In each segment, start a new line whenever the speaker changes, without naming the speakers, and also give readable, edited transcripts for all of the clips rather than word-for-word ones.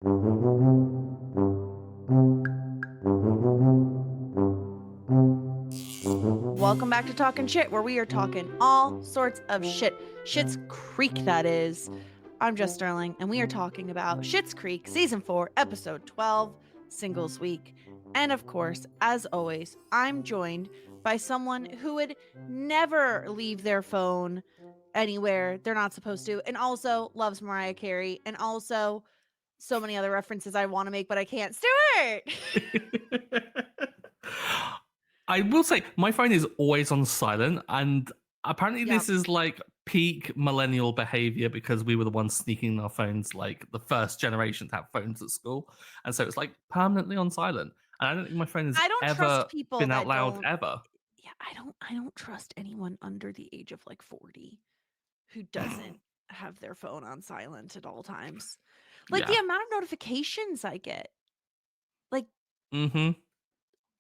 Welcome back to Talking Shit, where we are talking all sorts of shit. Schitt's Creek, that is. I'm Jess Sterling, and we are talking about Schitt's Creek, Season 4, Episode 12, Singles Week. And of course, as always, I'm joined by someone who would never leave their phone anywhere they're not supposed to, and also loves Mariah Carey, and also so many other references I want to make, but I can't. Stuart!
I will say my phone is always on silent, and apparently
Yep.
this is like peak millennial behavior because we were the ones sneaking our phones, like the first generation to have phones at school, and so it's like permanently on silent. And I don't think my phone has
I don't
ever
trust people
been
that
out loud
don't.
ever.
Yeah, I don't trust anyone under the age of like 40 who doesn't have their phone on silent at all times. Like the
Yeah.
amount of notifications I get. Like
Mm-hmm.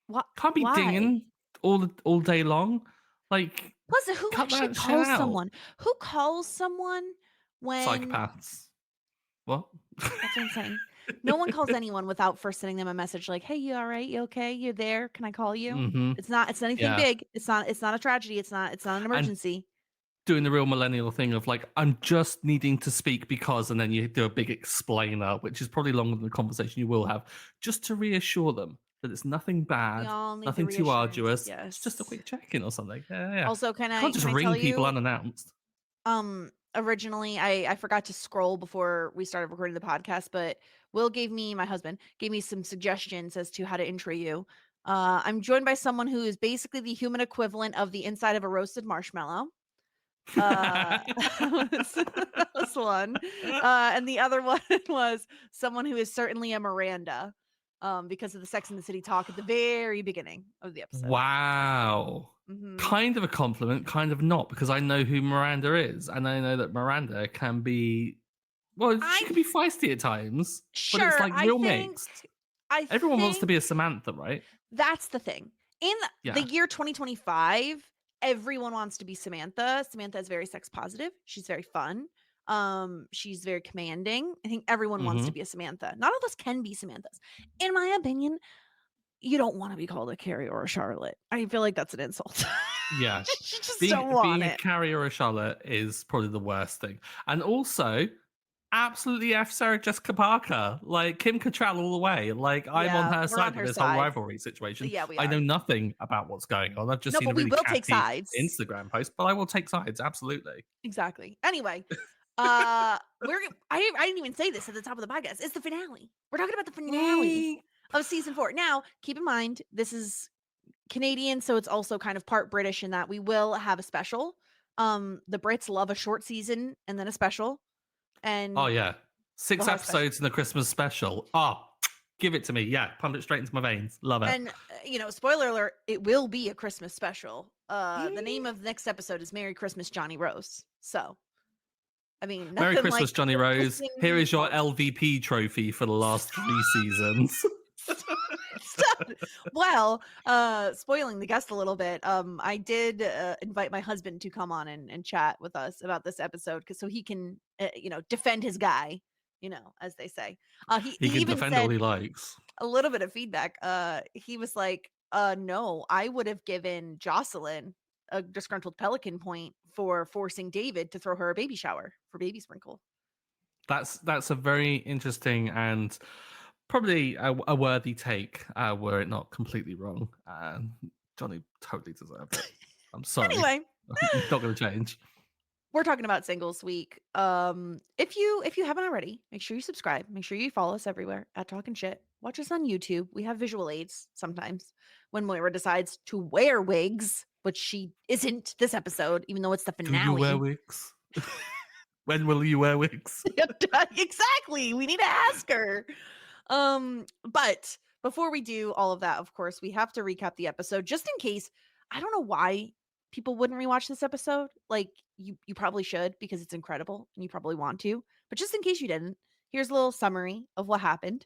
what?
Can't be
Why?
dinging all day long. Like,
Plus, who
cut
actually
that shit
calls
out.
someone? Who calls someone when?
Psychopaths. What?
That's what I'm saying. No one calls anyone without first sending them a message like, "Hey, you all right? You okay? You there? Can I call you?"
Mm-hmm.
It's anything
Yeah.
big. It's not a tragedy. It's not an
And
emergency.
doing the real millennial thing of like, I'm just needing to speak because, and then you do a big explainer, which is probably longer than the conversation you will have, just to reasure them that it's nothing
We
bad,
all need the
nothing too
reassurance.
arduous.
Yes.
It's just a quick check-in or something. Yeah.
Also,
You can't just ring
tell
people
you?
unannounced.
Originally I forgot to scroll before we started recording the podcast, but my husband gave me some suggestions as to how to intro you. I'm joined by someone who is basically the human equivalent of the inside of a roasted marshmallow. That was one. And the other one was someone who is certainly a Miranda, because of the Sex and the City talk at the very beginning of the episode.
Wow.
Mhm.
Kind of a compliment, kind of not, because I know who Miranda is, and I know that Miranda can be, well, she can be feisty at times, but it's
Sure,
like real mixed.
I
Everyone wants to be a
think
Samantha, right?
that's the thing. In the
Yeah.
year 2025, everyone wants to be Samantha. Samantha is very sex positive. She's very fun. She's very commanding. I think everyone wants to be a Samantha. Not all of us can be Samanthas. In my opinion, you don't want to be called a Carrie or a Charlotte. I feel like that's an insult.
Yeah.
You just don't want
Being a
it.
Carrie or a Charlotte is probably the worst thing. And also, absolutely F Sarah Jessica Parker. Like Kim Cattrall all the way. Like I'm on her
We're
side
on
of
her
this whole
side.
rivalry situation.
Yeah, we
I know
are.
nothing about what's going on. I've just
No,
seen
but
a
we
really
will take
catchy
sides.
Instagram post, but I will take sides, absolutely.
Exactly. Anyway, I didn't even say this at the top of the podcast. It's the finale. We're talking about the finale of season 4. Now, keep in mind, this is Canadian, so it's also kind of part British in that we will have a special. The Brits love a short season and then a special. And
Oh yeah. 6
we'll have a special.
episodes in the Christmas special. Oh, give it to me. Yeah, pump it straight into my veins. Love it.
And spoiler alert, it will be a Christmas special. The name of the next episode is Merry Christmas, Johnny Rose. So, I mean,
Merry
nothing
Christmas,
like
Johnny Rose.
Christmasing
Here is your
holiday.
LVP trophy for the last 3 seasons.
Stop. Well, spoiling the guest a little bit. I did invite my husband to come on and chat with us about this episode so he can, defend his guy, as they say. He
He can
even
defend
said
all he likes.
a little bit of feedback. He was like, no, I would have given Jocelyn a disgruntled pelican point for forcing David to throw her a baby shower for baby sprinkle.
That's a very interesting and probably a worthy take, were it not completely wrong. Johnny totally deserved it. I'm sorry.
Anyway,
It's not going to change.
we're talking about Singles Week. If you haven't already, make sure you subscribe. Make sure you follow us everywhere at Talking Shit. Watch us on YouTube. We have visual aids sometimes when Moira decides to wear wigs, which she isn't this episode, even though it's the finale.
Do you wear wigs? When will you wear wigs?
Exactly. We need to ask her. But before we do all of that, of course, we have to recap the episode just in case. I don't know why people wouldn't rewatch this episode. Like you probably should because it's incredible and you probably want to. But just in case you didn't, here's a little summary of what happened.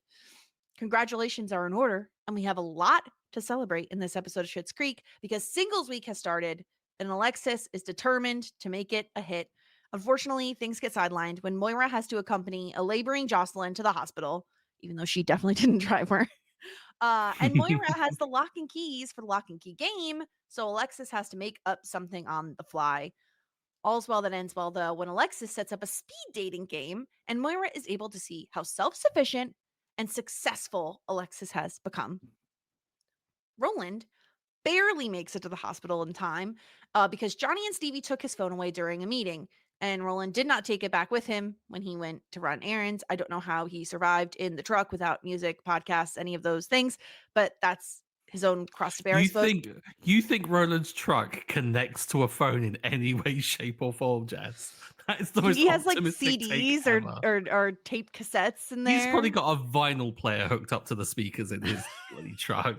Congratulations are in order, and we have a lot to celebrate in this episode of Schitt's Creek because Singles Week has started, and Alexis is determined to make it a hit. Unfortunately, things get sidelined when Moira has to accompany a laboring Jocelyn to the hospital even though she definitely didn't drive her. And Moira has the lock and keys for the lock and key game, so Alexis has to make up something on the fly. All's well that ends well, though, when Alexis sets up a speed dating game, and Moira is able to see how self sufficient and successful Alexis has become. Roland barely makes it to the hospital in time because Johnny and Stevie took his phone away during a meeting, and Roland did not take it back with him when he went to run errands. I don't know how he survived in the truck without music, podcasts, any of those things, but that's his own cross to bear, I suppose.
You think Roland's truck connects to a phone in any way, shape, or form, Jess? That is the most
He has like
optimistic
CDs
take ever.
or tape cassettes in there.
He's probably got a vinyl player hooked up to the speakers in his bloody truck.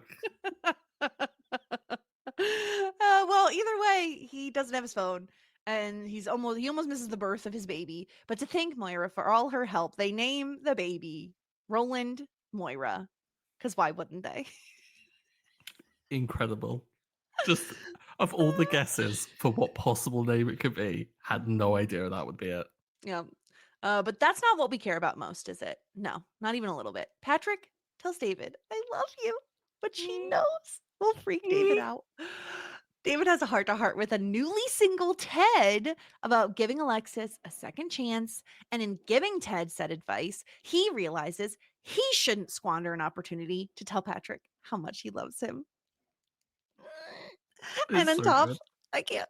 Well, either way, he doesn't have his phone, and he almost misses the birth of his baby. But to thank Moira for all her help, they name the baby Roland Moira, because why wouldn't they?
Incredible. Just of all the guesses for what possible name it could be, had no idea that would be it.
Yeah. But that's not what we care about most, is it? No, not even a little bit. Patrick tells David, I love you, but she knows. We'll freak David out. David has a heart-to-heart with a newly single Ted about giving Alexis a second chance, and in giving Ted said advice, he realizes he shouldn't squander an opportunity to tell Patrick how much he loves him. And on
So
top,
good.
I can't.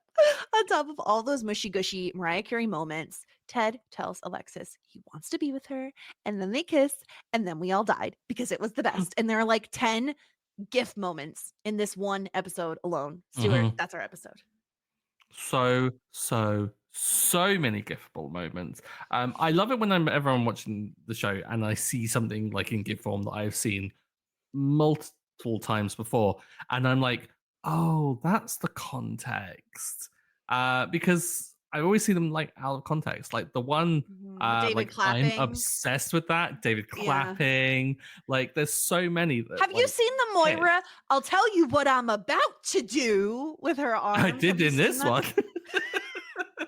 On top of all those mushy-gushy Mariah Carey moments, Ted tells Alexis he wants to be with her, and then they kiss, and then we all died because it was the best. And there are like 10 GIF moments in this one episode alone. Stuart, that's our episode.
So many giftable moments. I love it whenever I'm watching the show and I see something like in GIF form that I've seen multiple times before, and I'm like, oh, that's the context. Because I always see them like out of context. Like the one
David
like
clapping.
I'm obsessed with that. David clapping. Like there's so many that,
Have you seen the Moira?
hit.
I'll tell you what I'm about to do with her arms.
I did in this one.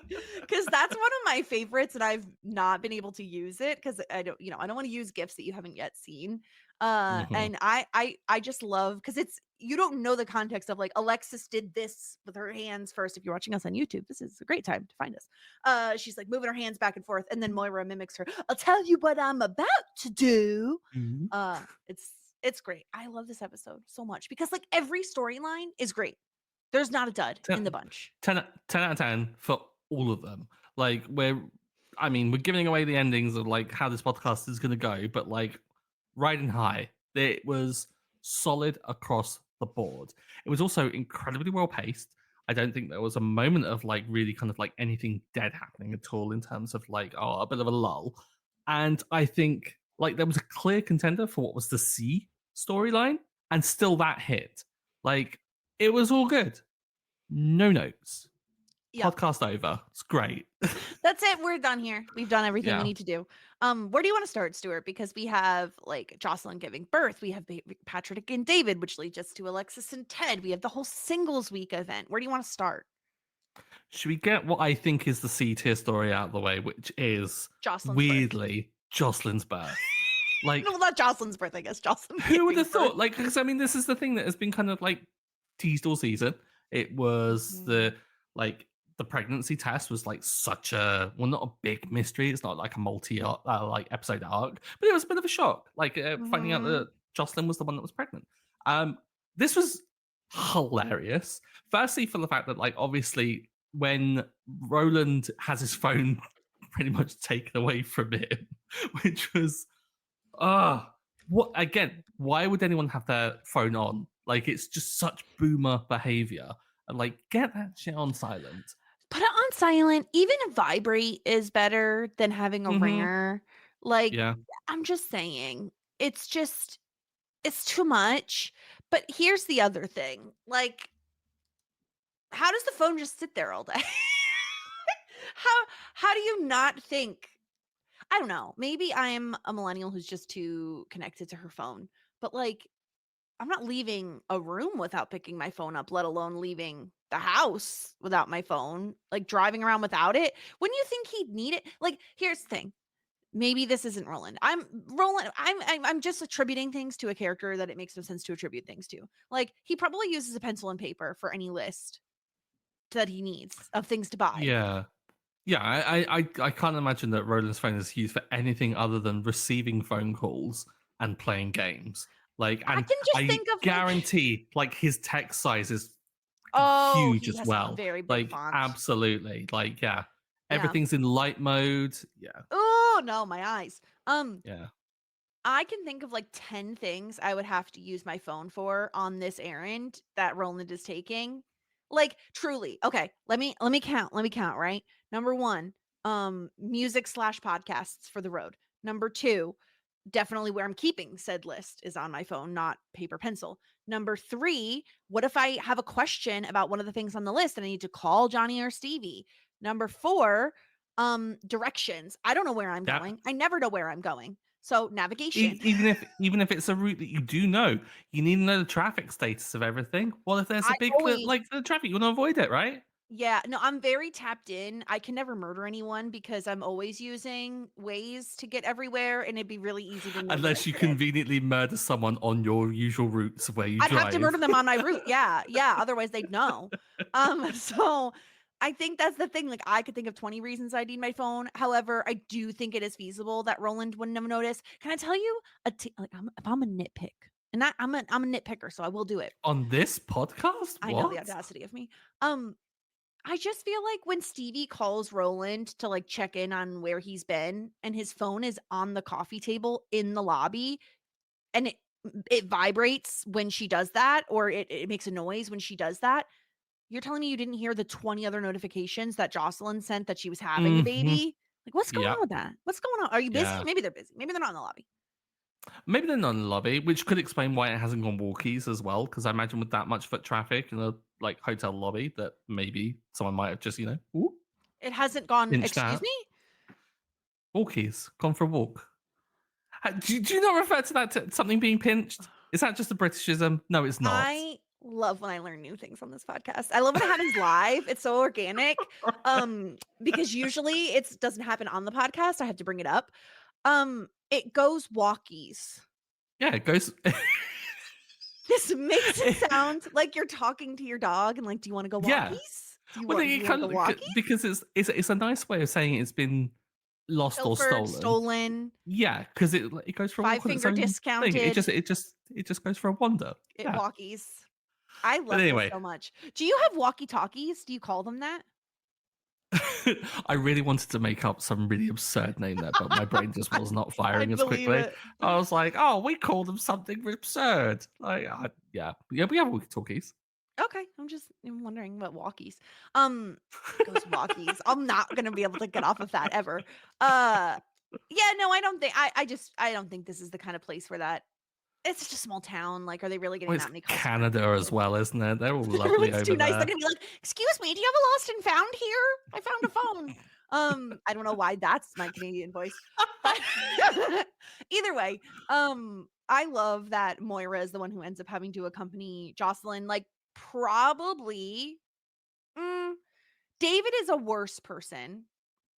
Because that's one of my favorites, and I've not been able to use it because I don't want to use gifts that you haven't yet seen. And I just love, because you don't know the context of like Alexis did this with her hands first. If you're watching us on YouTube, this is a great time to find us. She's like moving her hands back and forth, and then Moira mimics her. I'll tell you what I'm about to do. It's great. I love this episode so much because like every storyline is great. There's not a dud in the bunch.
10 out of 10 for all of them. Like we're giving away the endings of like how this podcast is going to go, but like riding high, it was solid across the board. It was also incredibly well paced. I don't think there was a moment of like really kind of like anything dead happening at all in terms of like a bit of a lull. And I think like there was a clear contender for what was the C storyline, and still that hit. Like it was all good. No notes. Yep. Podcast over. It's great.
That's it. We're done here. We've done everything we need to do. Where do you want to start, Stuart? Because we have like Jocelyn giving birth. We have Patrick and David, which leads us to Alexis and Ted. We have the whole singles week event. Where do you want to start?
Should we get what I think is the C tier story out of the way, which is Jocelyn's birth? Like,
no, not Jocelyn's birth, I guess.
Who would have thought? Like, because I mean, this is the thing that has been kind of like teased all season. It was the pregnancy test was like such a not a big mystery. It's not like a like episode arc, but it was a bit of a shock. Like finding out that Jocelyn was the one that was pregnant. This was hilarious. Firstly, for the fact that like obviously when Roland has his phone pretty much taken away from him, which was what again? Why would anyone have their phone on? Like it's just such boomer behavior. And like get that shit on silent.
Put it on silent. Even a vibrate is better than having a ringer. Like I'm just saying, it's too much. But here's the other thing. Like, how does the phone just sit there all day? How do you not think? I don't know. Maybe I'm a millennial who's just too connected to her phone. But like, I'm not leaving a room without picking my phone up, let alone leaving the house without my phone, like driving around without it. Wouldn't you think he'd need it? Like, here's the thing. maybe this isn't Roland. I'm just attributing things to a character that it makes no sense to attribute things to. Like, he probably uses a pencil and paper for any list that he needs of things to buy.
Yeah. Yeah, I can't imagine that Roland's phone is used for anything other than receiving phone calls and playing games. Like,
I
and
can just
I
think of like,
guarantee, like, his text size is
oh,
huge
he
as
has a
well.
very big
Like,
font.
absolutely. Like, yeah,
Yeah.
everything's in light mode. Yeah,
Oh no, my eyes.
yeah.
I can think of like 10 things I would have to use my phone for on this errand that Roland is taking. Like, truly. Okay, let me count. Let me count, right? Number 1, music slash podcasts for the road. Number 2, definitely where I'm keeping said list is on my phone, not paper pencil. Number 3, what if I have a question about one of the things on the list and I need to call Johnny or Stevie? Number 4, directions. I don't know where I'm
Yeah.
going. I never know where I'm going. So navigation.
Even if it's a route that you do know, you need to know the traffic status of everything. Well, if there's
I
a big
always
like the traffic, you want to avoid it, right?
Yeah, no, I'm very tapped in. I can never murder anyone because I'm always using ways to get everywhere, and it'd be really easy to know that I
Unless you
did it.
conveniently murder someone on your usual routes where you
I'd have to
drive.
murder them on my route. Yeah, yeah. Otherwise, they'd know. So I think that's the thing. Like, I could think of 20 reasons I need my phone. However, I do think it is feasible that Roland wouldn't have noticed. Can I tell you like, if I'm a nitpick, and I'm a nitpicker, so I will do it.
On this podcast?
I know the
What?
audacity of me. Um, I just feel like when Stevie calls Roland to like check in on where he's been and his phone is on the coffee table in the lobby and it vibrates when she does that, or it makes a noise when she does that. You're telling me you didn't hear the 20 other notifications that Jocelyn sent that she was having the
Mhm.
baby? Like, what's going on
Yep.
with that? What's going on? Are you busy?
Yeah.
Maybe they're busy. Maybe they're not in the lobby.
Maybe they're not in the lobby, which could explain why it hasn't gone walkies as well. Because I imagine with that much foot traffic in a like hotel lobby, that maybe someone might have just ooh,
It hasn't gone,
pinched
excuse
out
me?
walkies, gone for a walk. Do you not refer to that to something being pinched? Is that just a Britishism? No, it's not.
I love when I learn new things on this podcast. I love when it happens live. It's so organic. Because usually it doesn't happen on the podcast. I have to bring it up. It goes walkies.
Yeah, it goes.
This makes it sound like you're talking to your dog and like, do you want to go
Yeah.
walkies? Do you
Well,
want, do
it
you want to
kind
go
of
walkies?
because it's a nice way of saying it's been lost or
Pilfered,
stolen.
stolen,
Yeah, because it goes for a walk on its
5-finger
own thing. It
discounted.
just goes for a wander.
It
Yeah.
walkies. I
But
love this
anyway,
so much. Do you have walkie talkies? Do you call them that?
I really wanted to make up some really absurd name there, but my brain just was not
I
firing as
believe
quickly.
it.
I was like, oh, we call them something absurd. Like, yeah, we have walkie talkies.
Okay, I'm wondering what walkies. Goes walkies. I'm not gonna be able to get off of that ever. Uh, yeah, no, I don't think. I don't think this is the kind of place where that. It's just a small town. Like, are they really
Well,
getting
it's
that many customers?
Canada as well, isn't it? They're all lovely
Everyone's too
over
nice. They're
there.
gonna be like, "Excuse me, do you have a lost and found here? I found a phone." I don't know why that's my Canadian voice, but either way, I love that Moira is the one who ends up having to accompany Jocelyn. Like, probably, mm, David is a worse person,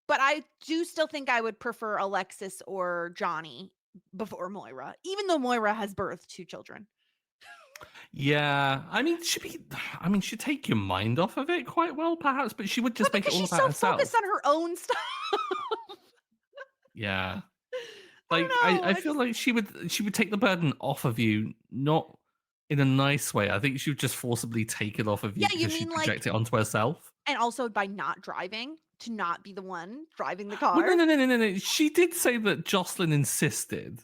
but I do still think I would prefer Alexis or Johnny before Moira, even though Moira has birthed 2 children.
Yeah, I mean, she'd take your mind off of it quite well, perhaps, but she would
But
just make it
because
all
she's
about
so
herself.
focused on her own stuff.
Yeah.
I
Like
don't know.
I feel like she would take the burden off of you, not in a nice way. I think she would just forcibly take it off of you
Yeah, you
because she'd
mean like,
project it onto herself.
and also by not driving, to not be the one driving the
Well, no,
car.
no, no, no, no, no. She did say that Jocelyn insisted,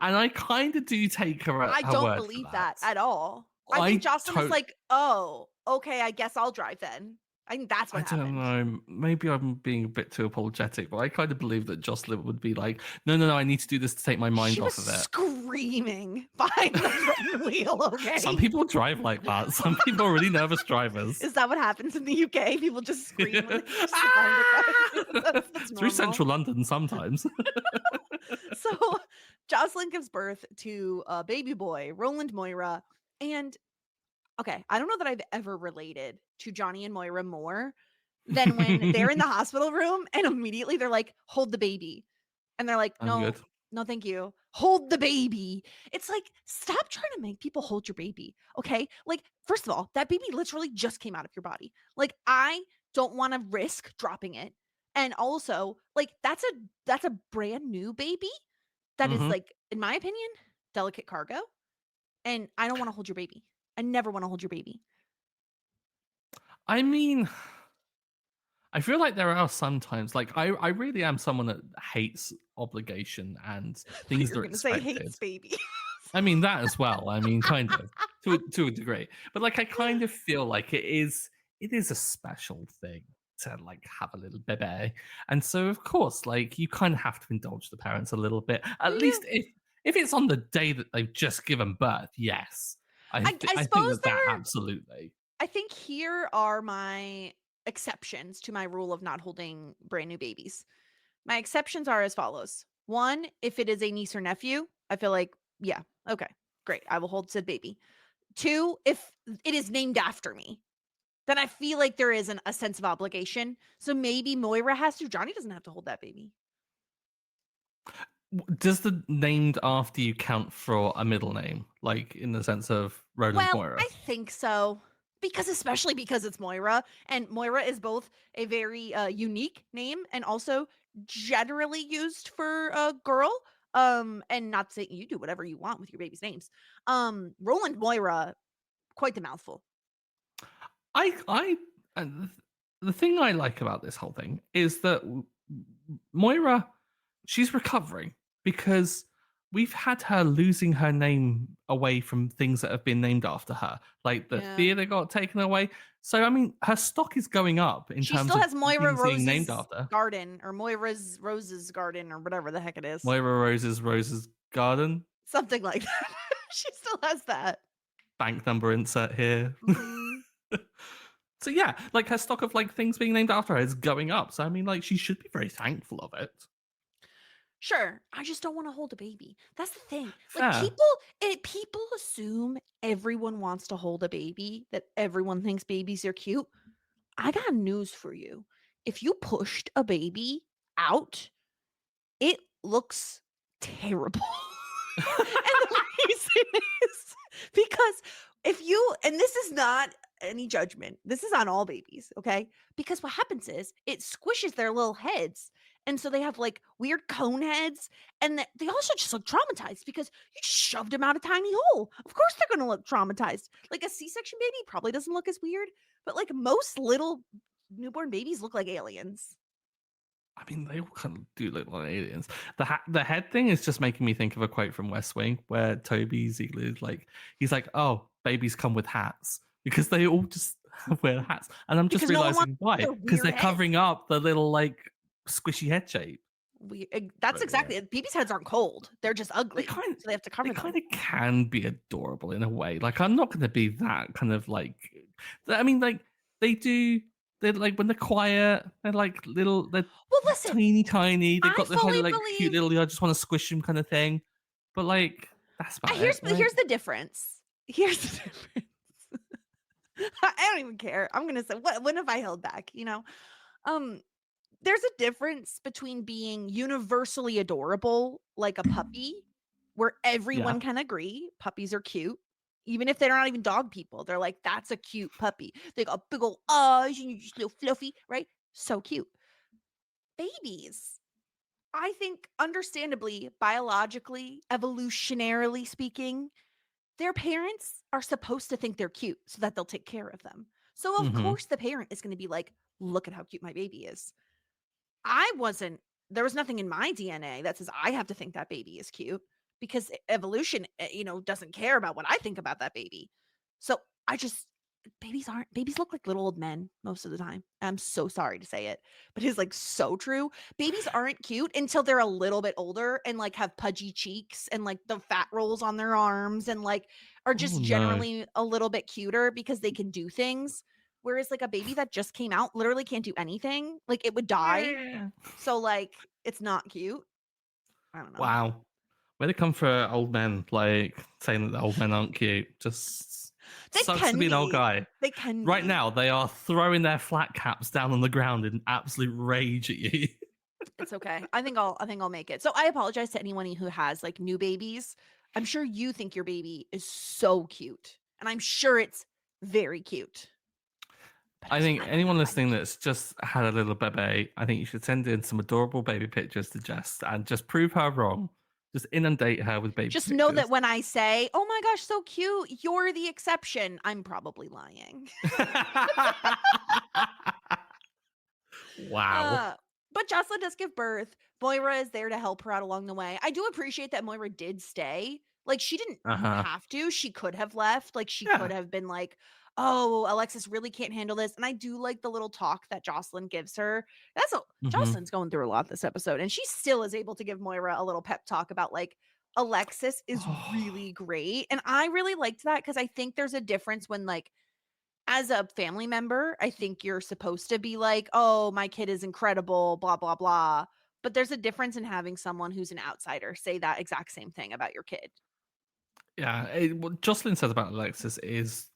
and I kind of do take her at
I
her
don't
word for
believe
that.
that at all. I think
I
Jocelyn is
to-
like, "Oh, okay, I guess I'll drive then." I think that's
I
what
don't
happened.
know. Maybe I'm being a bit too apologetic, but I kind of believe that Jocelyn would be like, "No, no, no. I need to do this to take my mind
She was
off of it."
screaming behind the front wheel, okay?
Some people drive like that. Some people are really nervous drivers.
Is that what happens in the UK? People just scream when they sit behind a car. That's
Through
normal.
central London sometimes.
So Jocelyn gives birth to a baby boy, Roland Moira. And okay, I don't know that I've ever related to Johnny and Moira more than when they're in the hospital room and immediately they're like, hold the baby. And they're like,
I'm
no,
good.
no, thank you. Hold the baby. It's like, stop trying to make people hold your baby. Okay. Like, first of all, that baby literally just came out of your body. Like, I don't want to risk dropping it. And also, like, that's a brand new baby that is
Hmm.
like, in my opinion, delicate cargo. And I don't want to hold your baby. I never want to hold your baby.
I mean, I feel like there are sometimes, like, I really am someone that hates obligation and
But
things
you're
that are
gonna say
expected.
hates baby.
I mean that as well. I mean, kind of to a degree, but like I kind of feel like it is a special thing to like have a little baby, and so of course, like you kind of have to indulge the parents a little bit. At
Yeah.
least if it's on the day that they've just given birth, yes,
I
I think
suppose
that absolutely.
I think here are my exceptions to my rule of not holding brand new babies. My exceptions are as follows. One, if it is a niece or nephew, I feel like, yeah, okay, great. I will hold said baby. Two, if it is named after me, then I feel like there is a sense of obligation. So maybe Moira has to. Johnny doesn't have to hold that baby.
Does the named after you count for a middle name, like in the sense of Roland
Well,
Moira?
I think so. Because especially because it's Moira, and Moira is both a very unique name and also generally used for a girl. And not saying you do whatever you want with your baby's names. Roland Moira, quite the mouthful.
I and the thing I like about this whole thing is that Moira, she's recovering because we've had her losing her name away from things that have been named after her, like the
Yeah.
theater got taken away. So I mean, her stock is going up in
She
terms
still
of
has Moira
things being named
Rose's
after.
garden or Moira's Rose's garden or whatever the heck it is.
Moira Rose's Garden.
Something like that. She still has that.
Bank number insert here.
Mhm.
So yeah, like her stock of like things being named after her is going up. So I mean, like she should be very thankful of it.
Sure, I just don't wanna hold a baby. That's the thing. Like,
Fair.
people assume everyone wants to hold a baby, that everyone thinks babies are cute. I got news for you. If you pushed a baby out, it looks terrible. And the reason is because if you and this is not any judgment. This is on all babies, okay? Because what happens is it squishes their little heads. And so they have like weird cone heads. And they also just look traumatized because you just shoved them out a tiny hole. Of course they're going to look traumatized. Like a C-section baby probably doesn't look as weird, but like most little newborn babies look like aliens.
I mean, they all kind of do look like aliens. The head thing is just making me think of a quote from West Wing where Toby Ziegler is like, he's like, "Oh, babies come with hats," because they all just wear hats, and I'm just
Because no one wants
realizing why,
their
because
weird
they're
heads.
covering up the little like squishy head shape.
That's
But yeah,
exactly it. Babies' heads aren't cold. They're just
they
ugly.
kind
So they have to
they
cover
kind
them.
of can be adorable in a way. Like I'm not going to be that kind of like. I mean, like they do. They're like when they're quiet. They're like little. They're
Well, listen,
tiny, tiny. They've
I
got the whole
fully
like cute
believe
little. I just want to squish them kind of thing. But like that's about it, right?
here's the difference. Here's the difference. I don't even care. I'm gonna say what when have I held back, you know? Um, there's a difference between being universally adorable like a puppy, where
Yeah.
everyone can agree puppies are cute. Even if they're not even dog people, they're like, that's a cute puppy. They got big old eyes and you're just little fluffy, right? So cute. Babies, I think, understandably, biologically, evolutionarily speaking, their parents are supposed to think they're cute so that they'll take care of them. So, of
Hmm.
course, the parent is going to be like, look at how cute my baby is. I wasn't, there was nothing in my DNA that says I have to think that baby is cute because evolution, doesn't care about what I think about that baby. So I just, babies look like little old men most of the time. I'm so sorry to say it, but it's like so true. Babies aren't cute until they're a little bit older and like have pudgy cheeks and like the fat rolls on their arms and like are
Oh
just
no.
generally a little bit cuter because they can do things. Whereas like a baby that just came out literally can't do anything. Like it would die.
Yeah.
So like it's not cute. I don't know.
Wow. Where they come for old men, like saying that the old men aren't cute. Just
They
sucks to
can
be an old
be.
guy.
They can
Right
be.
now, they are throwing their flat caps down on the ground in absolute rage at you.
It's okay. I think I'll make it. So I apologize to anyone who has like new babies. I'm sure you think your baby is so cute, and I'm sure it's very cute. But
I think
I don't know.
anyone
I think
listening that's just had a little bebe, I think you should send in some adorable baby pictures to Jess and just prove her wrong. Just inundate her with baby
just know
pictures.
that when I say, "Oh my gosh, so cute," you're the exception. I'm probably lying.
Wow.
Uh, but Jocelyn does give birth. Moira is there to help her out along the way. I do appreciate that Moira did stay. Like, she didn't
Uh-huh.
have to. She could have left. Like, she
Yeah.
could have been like, oh, Alexis really can't handle this. And I do like the little talk that Jocelyn gives her.
Mhm.
Jocelyn's going through a lot this episode, and she still is able to give Moira a little pep talk about like Alexis is
Oh.
really great. And I really liked that because I think there's a difference when like as a family member, I think you're supposed to be like, "Oh, my kid is incredible, blah blah blah." But there's a difference in having someone who's an outsider say that exact same thing about your kid.
Yeah. What Jocelyn says about Alexis is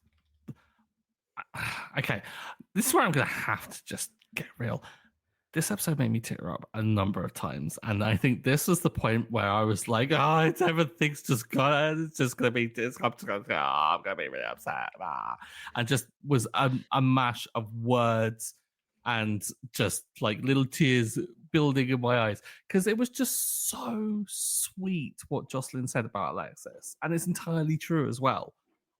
okay. This is where I'm going to have to just get real. This episode made me tear up a number of times, and I think this was the point where I was like, "Oh, everything's just gonna, it's just gonna be this. I'm just gonna, I'm gonna be really upset," and just was a mash of words and just like little tears building in my eyes because it was just so sweet what Jocelyn said about Alexis, and it's entirely true as well.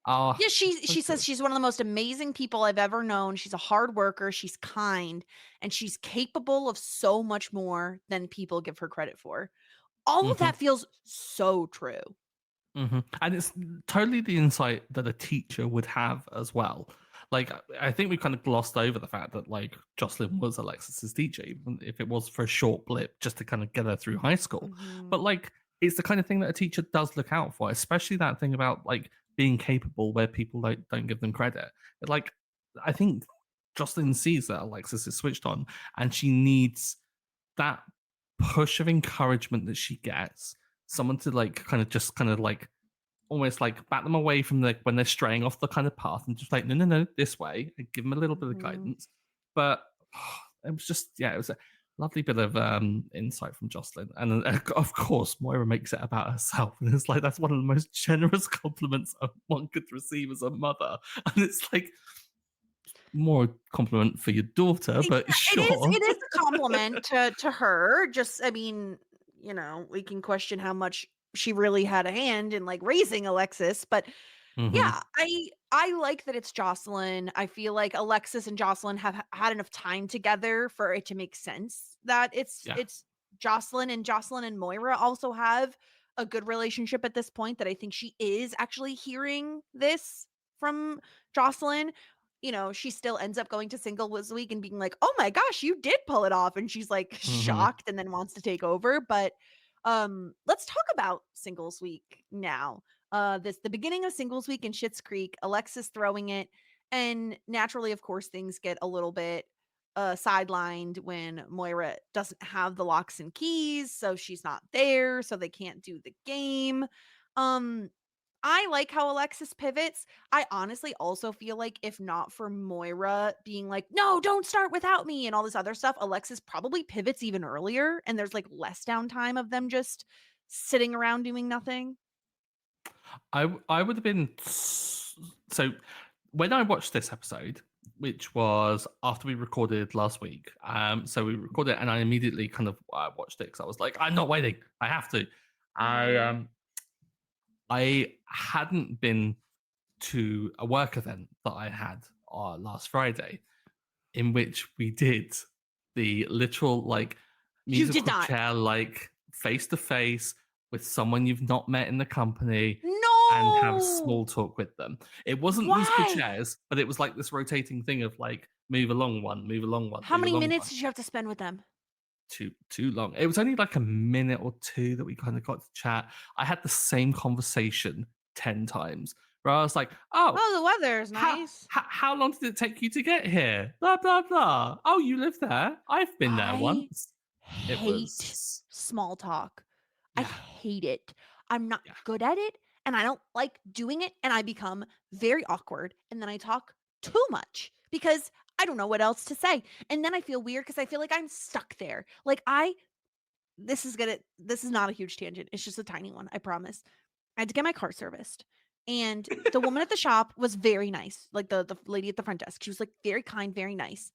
Ah,
Yeah,
so
she says
good.
she's one of the most amazing people I've ever known. She's a hard worker, she's kind, and she's capable of so much more than people give her credit for. All of
Mhm.
that feels so true.
And it's totally the insight that a teacher would have as well. Like, I think we kind of glossed over the fact that like Jocelyn was Alexis's teacher, even if it was for a short blip, just to kind of get her through high school. But
Mhm.
like, it's the kind of thing that a teacher does look out for, especially that thing about like being capable where people like don't give them credit. Like, I think Jocelyn sees that Alexis is switched on, and she needs that push of encouragement that she gets, someone to like kind of like almost like back them away from like when they're straying off the kind of path and just like no no no this way and give them a little bit of
Mhm.
guidance. But it was just yeah, it was a lovely bit of insight from Jocelyn, and of course Moira makes it about herself, and it's like that's one of the most generous compliments one could receive as a mother, and it's like more a compliment for your daughter,
Yeah,
but
it is
sure.
it is a compliment to her. Just I mean, we can question how much she really had a hand in like raising Alexis, but
Hmm.
yeah, I like that it's Jocelyn. I feel like Alexis and Jocelyn have had enough time together for it to make sense that
Yeah.
it's Jocelyn, and Jocelyn and Moira also have a good relationship at this point, that I think she is actually hearing this from Jocelyn. She still ends up going to Singles Week and being like, "Oh my gosh, you did pull it off." And she's like
Hmm.
shocked and then wants to take over, but let's talk about Singles Week now. This the beginning of Singles Week in Schitt's Creek, Alexis throwing it, and naturally, of course, things get a little bit sidelined when Moira doesn't have the locks and keys, so she's not there, so they can't do the game. Um, I like how Alexis pivots. I honestly also feel like if not for Moira being like, "No, don't start without me," and all this other stuff, Alexis probably pivots even earlier, and there's like less downtime of them just sitting around doing nothing.
I would have been so when I watched this episode, which was after we recorded last week. So we recorded it, and I immediately kind of watched it because I was like, I'm not waiting. I have to. I
Mhm.
um I hadn't been to a work event that I had last Friday, in which we did the literal like
You did
musical
not.
chair like face to face with someone you've not met in the company and have
No!
small talk with them. It wasn't musical
Why?
chairs, but it was like this rotating thing of like move along one, move along one,
How
move
many
along
minutes
one.
did you have to spend with them?
Too long. It was only like a minute or two that we kind of got to chat. I had the same conversation 10 times where I was like, oh,
Oh, the weather is nice.
how long did it take you to get here? Blah blah blah. Oh, you live there. I've been there
I
once. It
hate
was
small talk. I
yeah,
hate it. I'm not
yeah.
good at it, and I don't like doing it, and I become very awkward, and then I talk too much because I don't know what else to say. And then I feel weird because I feel like I'm stuck there. Like this is not a huge tangent. It's just a tiny one, I promise. I had to get my car serviced. And the woman at the shop was very nice. Like the lady at the front desk. She was like very kind, very nice.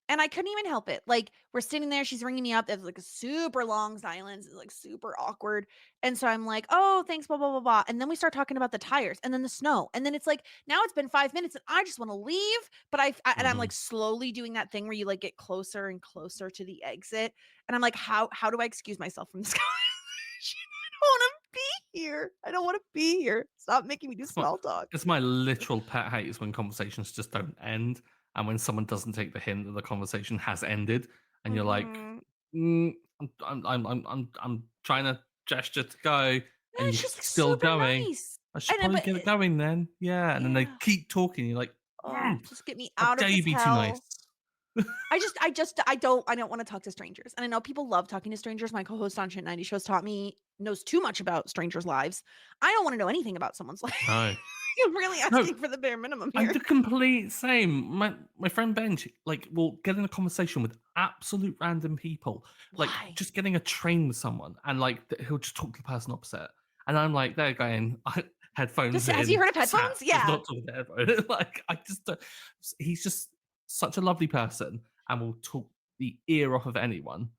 And I couldn't even help it. Like, we're sitting there, she's ringing me up. There's like a super long silence. It's like super awkward. And so I'm like, oh, thanks, blah, blah, blah, blah. And then we start talking about the tires and then the snow. And then it's like, now it's been 5 minutes and I just want to leave. But and I'm
Mhm.
like slowly doing that thing where you like get closer and closer to the exit. And I'm like, how do I excuse myself from this conversation? I don't want to be here. I don't want to be here. Stop making me do
It's my
small talk.
it's my literal pet hate is when conversations just don't end, and when someone doesn't take the hint that the conversation has ended, and you're like,
Mhm.
mm, I'm trying to gesture to go,
No,
and
it's
you're
just like
still
super
going.
nice.
I should
And
probably
but
get it going then. Yeah, and then they
yeah.
keep talking. You're like,
Oh,
mm,
just get me
how
out of
dare you
this
be too nice?
hell. I don't want to talk to strangers. And I know people love talking to strangers. My co-host on Shit 90 shows knows too much about strangers' lives. I don't want to know anything about someone's life.
No,
You're really
no,
asking for the bare minimum
I'm
here.
the complete same. My friend Ben, like, will get in a conversation with absolute random people, like
Why?
just getting a train with someone, and like he'll just talk to the person opposite, and I'm like, they're going headphones
Has he
in,
heard of
sat,
headphones?
just
Yeah.
not talking to headphones. Like, I just don't, he's just such a lovely person, and will talk the ear off of anyone.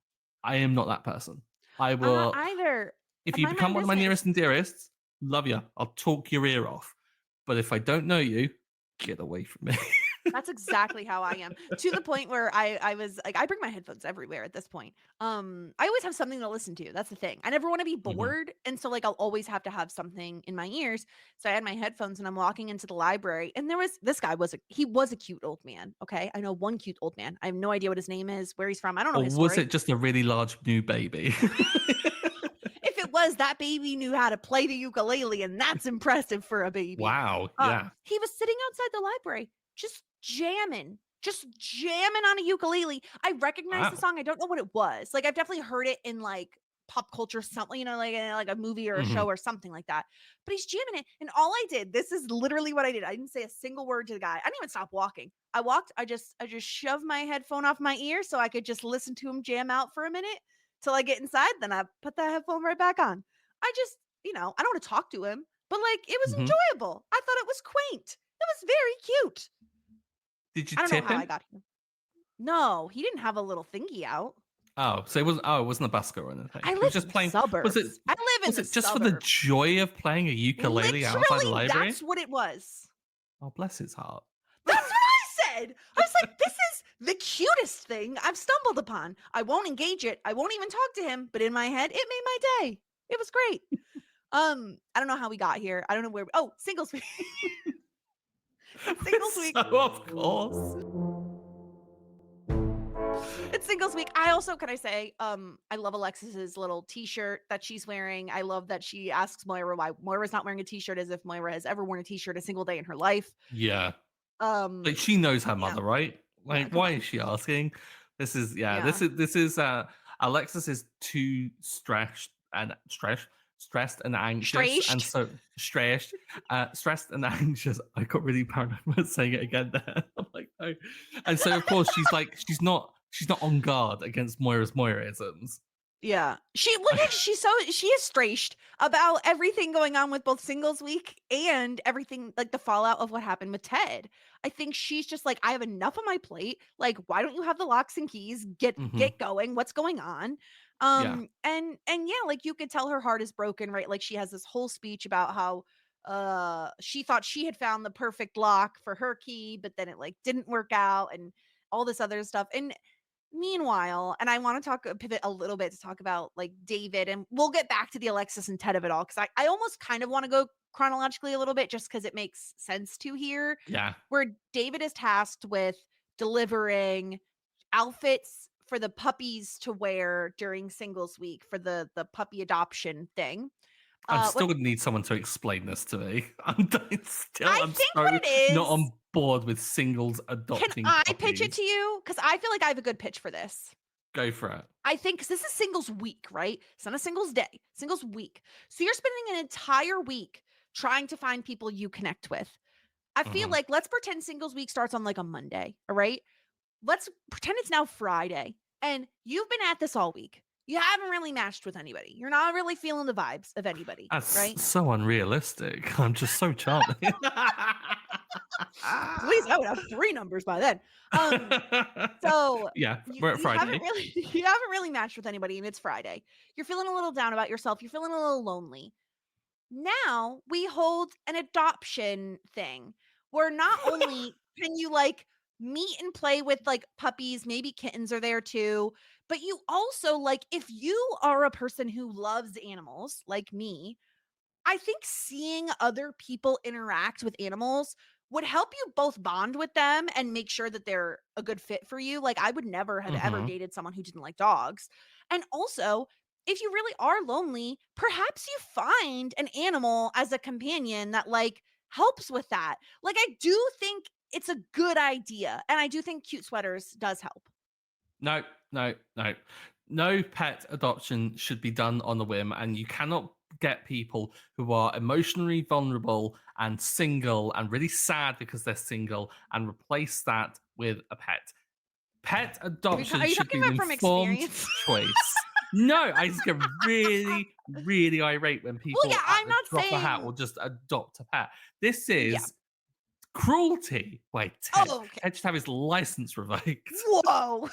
I am not that person. I
I'm not
will,
either.
if
I
you
mind my
become
own
one of my
business.
nearest and dearest, love you. I'll talk your ear off. But if I don't know you, get away from me.
That's exactly how I am. To the point where I was like, I bring my headphones everywhere at this point. I always have something to listen to. That's the thing. I never want to be
Mhm.
bored, and so like I'll always have to have something in my ears. So I had my headphones, and I'm walking into the library, and there was this guy he was a cute old man. Okay, I know one cute old man. I have no idea what his name is, where he's from. I don't know
Or
his
was
story.
it just a really large new baby?
If it was, that baby knew how to play the ukulele, and that's impressive for a baby.
Wow, yeah.
He was sitting outside the library, just jamming on a ukulele. I recognize the
Wow.
song. I don't know what it was. Like I've definitely heard it in like pop culture, something, like like a movie or a
Mhm,
show or something like that. But he's jamming it, and all I did. This is literally what I did. I didn't say a single word to the guy. I didn't even stop walking. I walked. I just shoved my headphone off my ear so I could just listen to him jam out for a minute till I get inside. Then I put that headphone right back on. I just, I don't want to talk to him, but like it was
mhm.
enjoyable. I thought it was quaint. It was very cute.
Did you
I don't know
tip
how I
him?
got here. No, he didn't have a little thingy out.
Oh, so it wasn't a busker or anything.
I
He was
live
just
in the
playing. Was it
suburbs. I live in
was
the
it just for the
suburbs.
joy of playing a ukulele outside the
Literally,
library?
that's what it was.
Oh, bless his heart.
That's what I said. I was like, this is the cutest thing I've stumbled upon. I won't engage it. I won't even talk to him, but in my head, it made my day. It was great. I don't know how we got here. I don't know where. Oh, singles week. It's singles week.
So, of course.
It's singles week. I also, can I say, I love Alexis's little t-shirt that she's wearing. I love that she asks Moira why Moira's not wearing a t-shirt, as if Moira has ever worn a t-shirt a single day in her life.
Yeah. Like,
Um,
she knows her
yeah,
mother, right?
yeah,
Like,
come
why
on.
is she asking? This is yeah,
Yeah.
Alexis is too stressed and anxious, and
Straced.
so stressed and anxious. I got really paranoid when saying it again there. I'm like, no. And so of course she's not on guard against Moira's Moiraisms.
Yeah. She is straced about everything going on with both singles week and everything, like the fallout of what happened with Ted. I think she's just like, I have enough on my plate. Like, why don't you have the locks and keys?
Hmm.
Get going. What's going on?
Yeah.
And yeah, like you could tell her heart is broken, right? Like she has this whole speech about how she thought she had found the perfect lock for her key, but then it like didn't work out and all this other stuff. And meanwhile, and I want to pivot a little bit to talk about like David, and we'll get back to the Alexis and Ted of it all because I almost kind of want to go chronologically a little bit just because it makes sense to here,
Yeah.
where David is tasked with delivering outfits for the puppies to wear during singles week for the puppy adoption thing.
I'm
What
still gonna need someone to explain this to me.
I
I'm
think what
so
it
not
is,
on board with singles
can
adopting
I pitch it
puppies.
to you? Because I feel like I have a good pitch for this.
Go for it.
I think because this is singles week, right? It's not a singles day, singles week. So you're spending an entire week trying to find people you connect with. I feel
Hmm.
like let's pretend singles week starts on like a Monday, all right? let's pretend it's now Friday and you've been at this all week. You haven't really matched with anybody. You're not really feeling the vibes of anybody,
That's
right?
so unrealistic. I'm just so charming.
Please, I would have 3 numbers by then. Um, so
Yeah,
you
we're at
you haven't
Friday.
really you haven't really matched with anybody and it's Friday. You're feeling a little down about yourself. You're feeling a little lonely. Now we hold an adoption thing where not only can you like meet and play with like puppies, maybe kittens are there too, but you also like if you are a person who loves animals like me, I think seeing other people interact with animals would help you both bond with them and make sure that they're a good fit for you. Like, I would never have ever
Mhm.
dated someone who didn't like dogs. And also, if you really are lonely, perhaps you find an animal as a companion that like helps with that. Like, I do think it's a good idea. And I do think cute sweaters does help.
No, no, no. No pet adoption should be done on a whim, and you cannot get people who are emotionally vulnerable and single and really sad because they're single and replace that with a pet. Pet
Are
adoption
you
should
talking
be an
about from
informed
experience?
choice. No, I just get really, really irate when
Well, yeah,
people at
I'm
the
not
drop of a hat
saying,
will just adopt a pet. This
yeah.
is cruelty by Ted.
Oh, okay.
Ted should have his license revoked.
Whoa.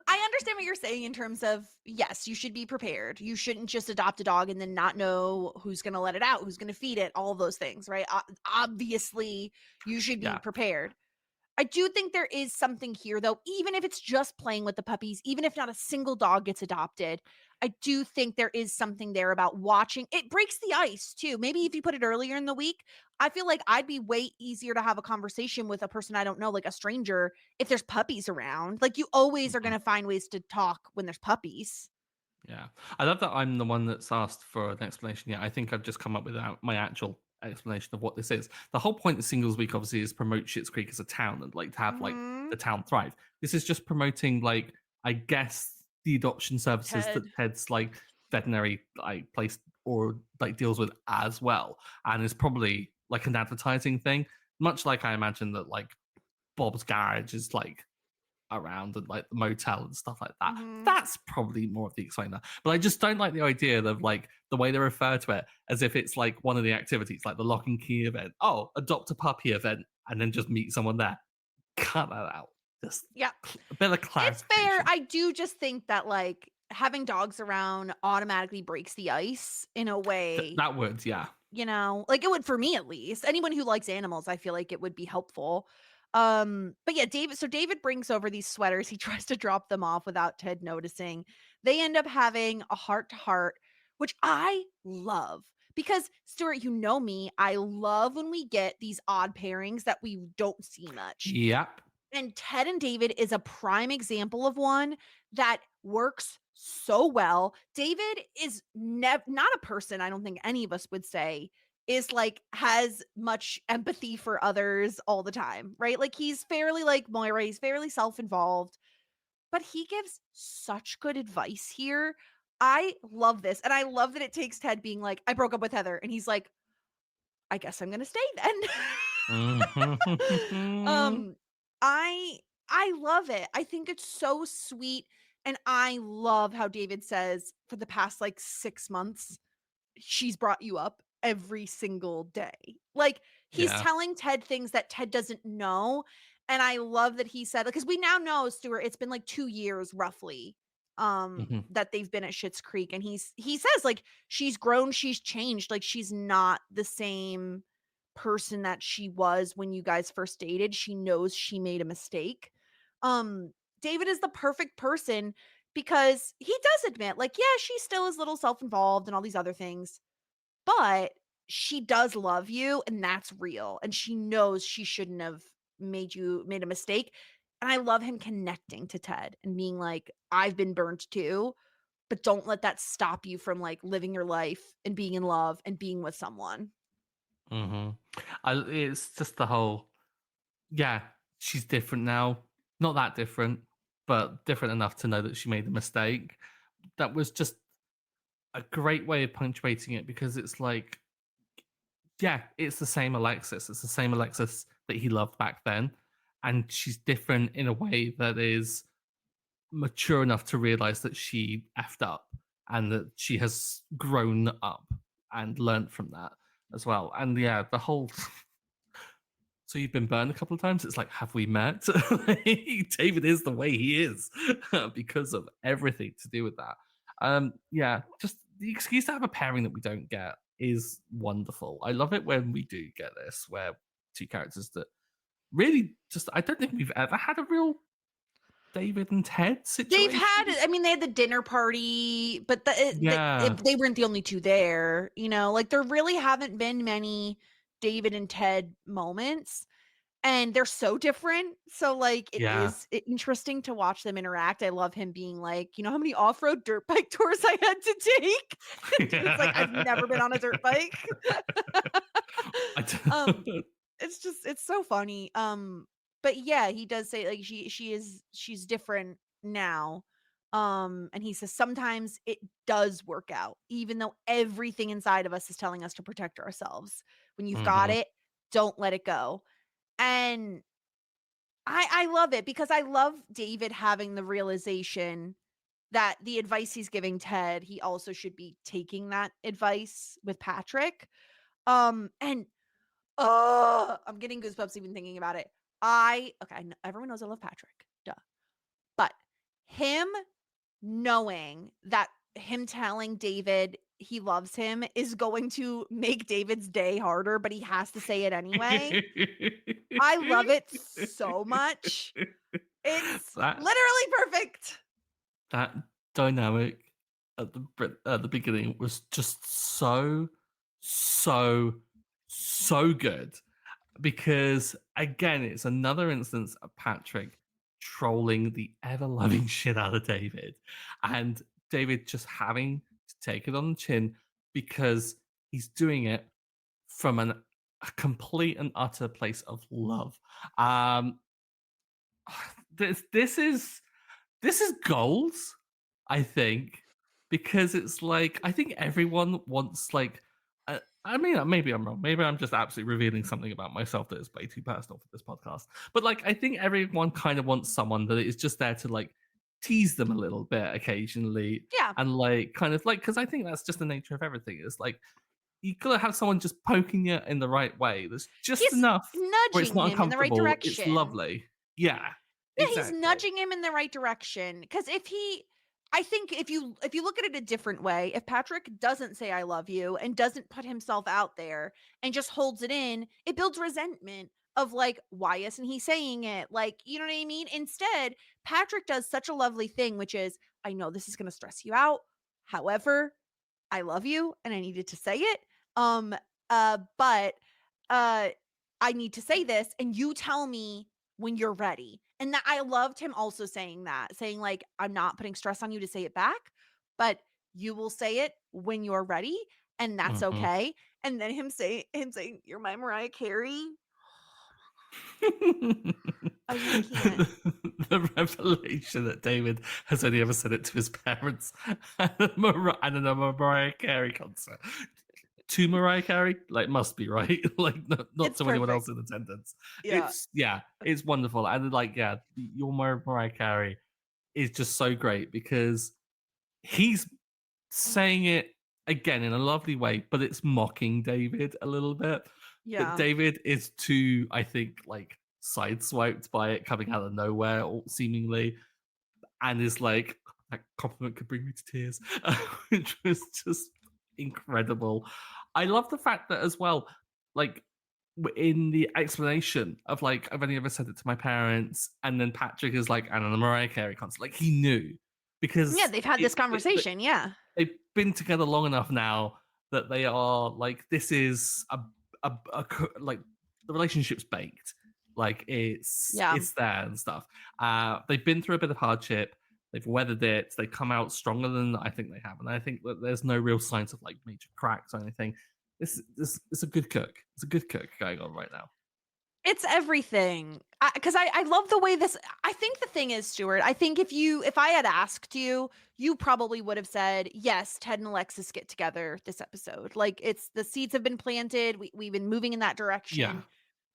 I understand what you're saying in terms of yes, you should be prepared. You shouldn't just adopt a dog and then not know who's going to let it out, who's going to feed it, all those things, right? Obviously, you should be
Yeah.
prepared. I do think there is something here, though, even if it's just playing with the puppies, even if not a single dog gets adopted, I do think there is something there about watching. It breaks the ice, too. Maybe if you put it earlier in the week, I feel like I'd be way easier to have a conversation with a person I don't know, like a stranger, if there's puppies around. Like, you always are
Mhm.
going to find ways to talk when there's puppies.
Yeah. I love that I'm the one that's asked for an explanation. Yeah, I think I've just come up with my actual explanation of what this is. The whole point of Singles Week obviously is promote Schitt's Creek as a town and like to have like
Hmm.
the town thrive. This is just promoting like I guess the adoption services that
Ted.
Ted's like veterinary like place or like deals with as well. And it's probably like an advertising thing. Much like I imagine that like Bob's Garage is like around and like the motel and stuff like that.
Hmm.
That's probably more of the explainer. But I just don't like the idea of like the way they refer to it as if it's like one of the activities, like the lock and key event. Oh, adopt a puppy event and then just meet someone there. Cut that out. Just
Yeah.
a bit of
It's fair.
clarification.
I do just think that, like, having dogs around automatically breaks the ice in a way,
That would, yeah.
like it would for me at least. Anyone who likes animals, I feel like it would be helpful. But yeah, David brings over these sweaters. He tries to drop them off without Ted noticing. They end up having a heart to heart, which I love. Because Stuart, you know me, I love when we get these odd pairings that we don't see much.
Yep.
And Ted and David is a prime example of one that works so well. David is not a person I don't think any of us would say is like has much empathy for others all the time, right? Like he's fairly like Moira, he's fairly self-involved, but he gives such good advice here. I love this. And I love that it takes Ted being like, I broke up with Heather. And he's like, I guess I'm going to stay then.
Mhm.
um I I love it. I think it's so sweet and I love how David says for the past like 6 months she's brought you up every single day. Like he's
Yeah.
telling Ted things that Ted doesn't know and I love that he said because we now know Stuart it's been like 2 years roughly
Mhm.
that they've been at Schitt's Creek and he says like she's grown, she's changed, like she's not the same person that she was when you guys first dated. She knows she made a mistake. Um, David is the perfect person because he does admit, like, yeah, she still is a little self-involved and all these other things, but she does love you, and that's real. And she knows she shouldn't have made a mistake. And I love him connecting to Ted and being like, I've been burnt too, but don't let that stop you from like living your life and being in love and being with someone.
Mhm. It's just the whole yeah, she's different now. Not that different, but different enough to know that she made a mistake. That was just a great way of punctuating it because it's like, yeah, it's the same Alexis. It's the same Alexis that he loved back then. and she's different in a way that is mature enough to realize that she effed up and that she has grown up and learned from that as well. And yeah, the whole so you've been burned a couple of times. It's like, have we met? Like, David is the way he is because of everything to do with that. Yeah, just the excuse to have a pairing that we don't get is wonderful. I love it when we do get this, where two characters that really just I don't think we've ever had a real David and Ted
They've
situation.
had, I mean, they had the dinner party, but
Yeah,
they weren't the only two there. Like there really haven't been many David and Ted moments, and they're so different. So like it
yeah.
is interesting to watch them interact. I love him being like, how many off-road dirt bike tours I had to take? David's like, I've never been on a dirt bike.
I
um
don't-
it's so funny. But yeah, he does say like she's different now. And he says sometimes it does work out, even though everything inside of us is telling us to protect ourselves. When you've got
Mhm.
it, don't let it go. And I love it because I love David having the realization that the advice he's giving Ted, he also should be taking that advice with Patrick. And I'm getting goosebumps even thinking about it. Okay, I know everyone knows I love Patrick, duh. But him knowing that him telling David he loves him is going to make David's day harder, but he has to say it anyway. I love it so much. It's
that
literally perfect.
that dynamic at the beginning was just so so good because again it's another instance of Patrick trolling the ever loving shit out of David and David just having to take it on the chin because he's doing it from a complete and utter place of love. um this is gold, I think, because it's like I think everyone wants like. I mean, maybe I'm wrong. Maybe I'm just absolutely revealing something about myself that is way too personal for this podcast. But like, I think everyone kind of wants someone that is just there to like tease them a little bit occasionally,
Yeah.
and like kind of like because I think that's just the nature of everything. It's like you gotta have someone just poking you in the right way. There's just
He's
enough where it's
nudging
not
him in the right
uncomfortable. It's
direction.
lovely. Yeah,
Yeah, he's
exactly.
nudging him in the right direction. Because I think if you look at it a different way, if Patrick doesn't say I love you and doesn't put himself out there and just holds it in, it builds resentment of like, why isn't he saying it? Like, you know what I mean? Instead, Patrick does such a lovely thing, which is, I know this is gonna stress you out. However, I love you and I needed to say it. Um, but uh I need to say this and you tell me when you're ready. And that I loved him also saying that, saying like, I'm not putting stress on you to say it back, but you will say it when you're ready, and that's
Mhm.
okay. And then him saying, You're my Mariah Carey. I just can't.
The revelation that David has only ever said it to his parents and a Mariah Carey concert. To Mariah Carey, like must be right, like not
It's
to anyone
perfect.
else in attendance.
Yeah.
It's wonderful, and like your Mariah Carey is just so great because he's saying it again in a lovely way, but it's mocking David a little bit. But
Yeah.
David is too, I think, like sideswiped by it coming out of nowhere, seemingly, and is like that compliment could bring me to tears, which was just incredible. I love the fact that as well, like in the explanation of like I've only ever said it to my parents, and then Patrick is like, and on the Mariah Carey concert, like he knew
Yeah,
because
they've had this conversation. Yeah.
they've been together long enough now that they are like this is like the relationship's baked, like
Yeah.
it's there and stuff. They've been through a bit of hardship, they've weathered it, they come out stronger than I think they have, and I think that there's no real signs of like major cracks or anything. This it's a good cook, it's a good cook going on right now.
It's everything. Because I love the way this I think the thing is, Stuart, I think if I had asked you, you probably would have said, "Yes, Ted and Alexis get together this episode." Like, it's the seeds have been planted, we've been moving in that
Yeah.
direction.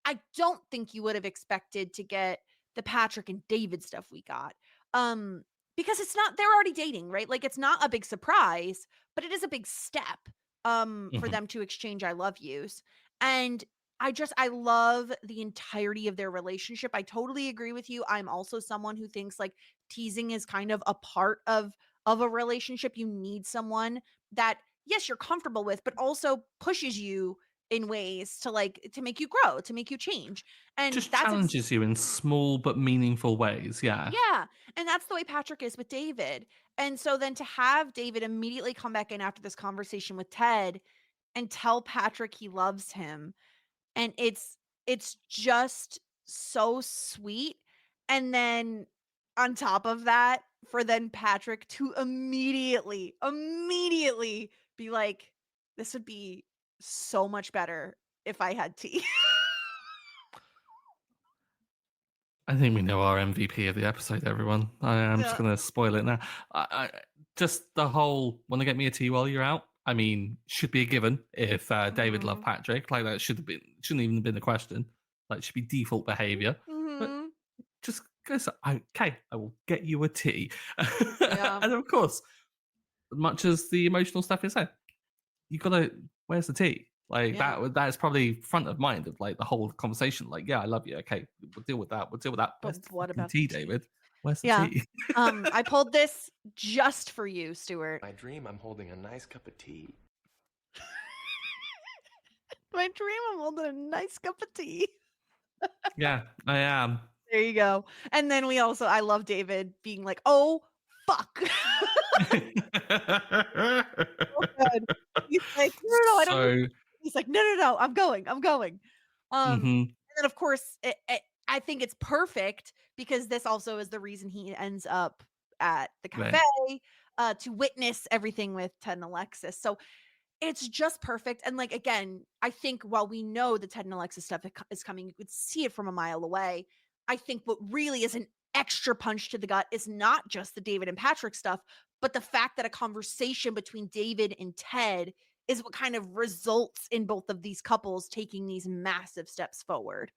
I don't think you would have expected to get the Patrick and David stuff we got. Um, because it's not they're already dating, right? Like it's not a big surprise, but it is a big step for
Mhm.
them to exchange I love yous. And I love the entirety of their relationship. I totally agree with you. I'm also someone who thinks like teasing is kind of a part of a relationship. You need someone that yes, you're comfortable with, but also pushes you in ways to like to make you grow, to make you change. And
Just
that's
challenges you in small but meaningful ways. Yeah.
yeah, and that's the way Patrick is with David. And so then to have David immediately come back in after this conversation with Ted and tell Patrick he loves him, and it's just so sweet. And then on top of that, for then Patrick to immediately be like, this would be so much better if I had tea.
I think we know our MVP of the episode, everyone. I'm just
Yeah.
going to spoil it now. Just the whole want to get me a tea while you're out. I mean, should be a given if David loved
Mhm.
Patrick. Like that shouldn't even have been a question. Like should be default behavior. But
Mhm.
just goes, okay, I will get you a tea.
Yeah.
And of course, much as the emotional stuff is there, you gotta, where's the tea? Like
Yeah.
that's probably front of mind of like the whole conversation. Like, yeah, I love you. Okay, we'll deal with that. We'll deal with that.
But
Where's the
what
fucking
about the
tea,
tea?
David? Where's the
Yeah.
tea?
I pulled this just for you, Stuart.
My dream, I'm holding a nice cup of tea.
My dream, I'm holding a nice cup of tea.
Yeah, I am.
There you go. And then I love David being like, "Oh, fuck." So good. He's like, "No, no, no, I don't need."
So,
He's like, "No, no, no, I'm going, I'm going."
hmm
And then of course, I think it's perfect because this also is the reason he ends up at the cafe,
right.
to witness everything with Ted and Alexis. So it's just perfect. And like again, I think while we know the Ted and Alexis stuff is coming, you could see it from a mile away. I think what really is an extra punch to the gut is not just the David and Patrick stuff, but the fact that a conversation between David and Ted is what kind of results in both of these couples taking these massive steps forward.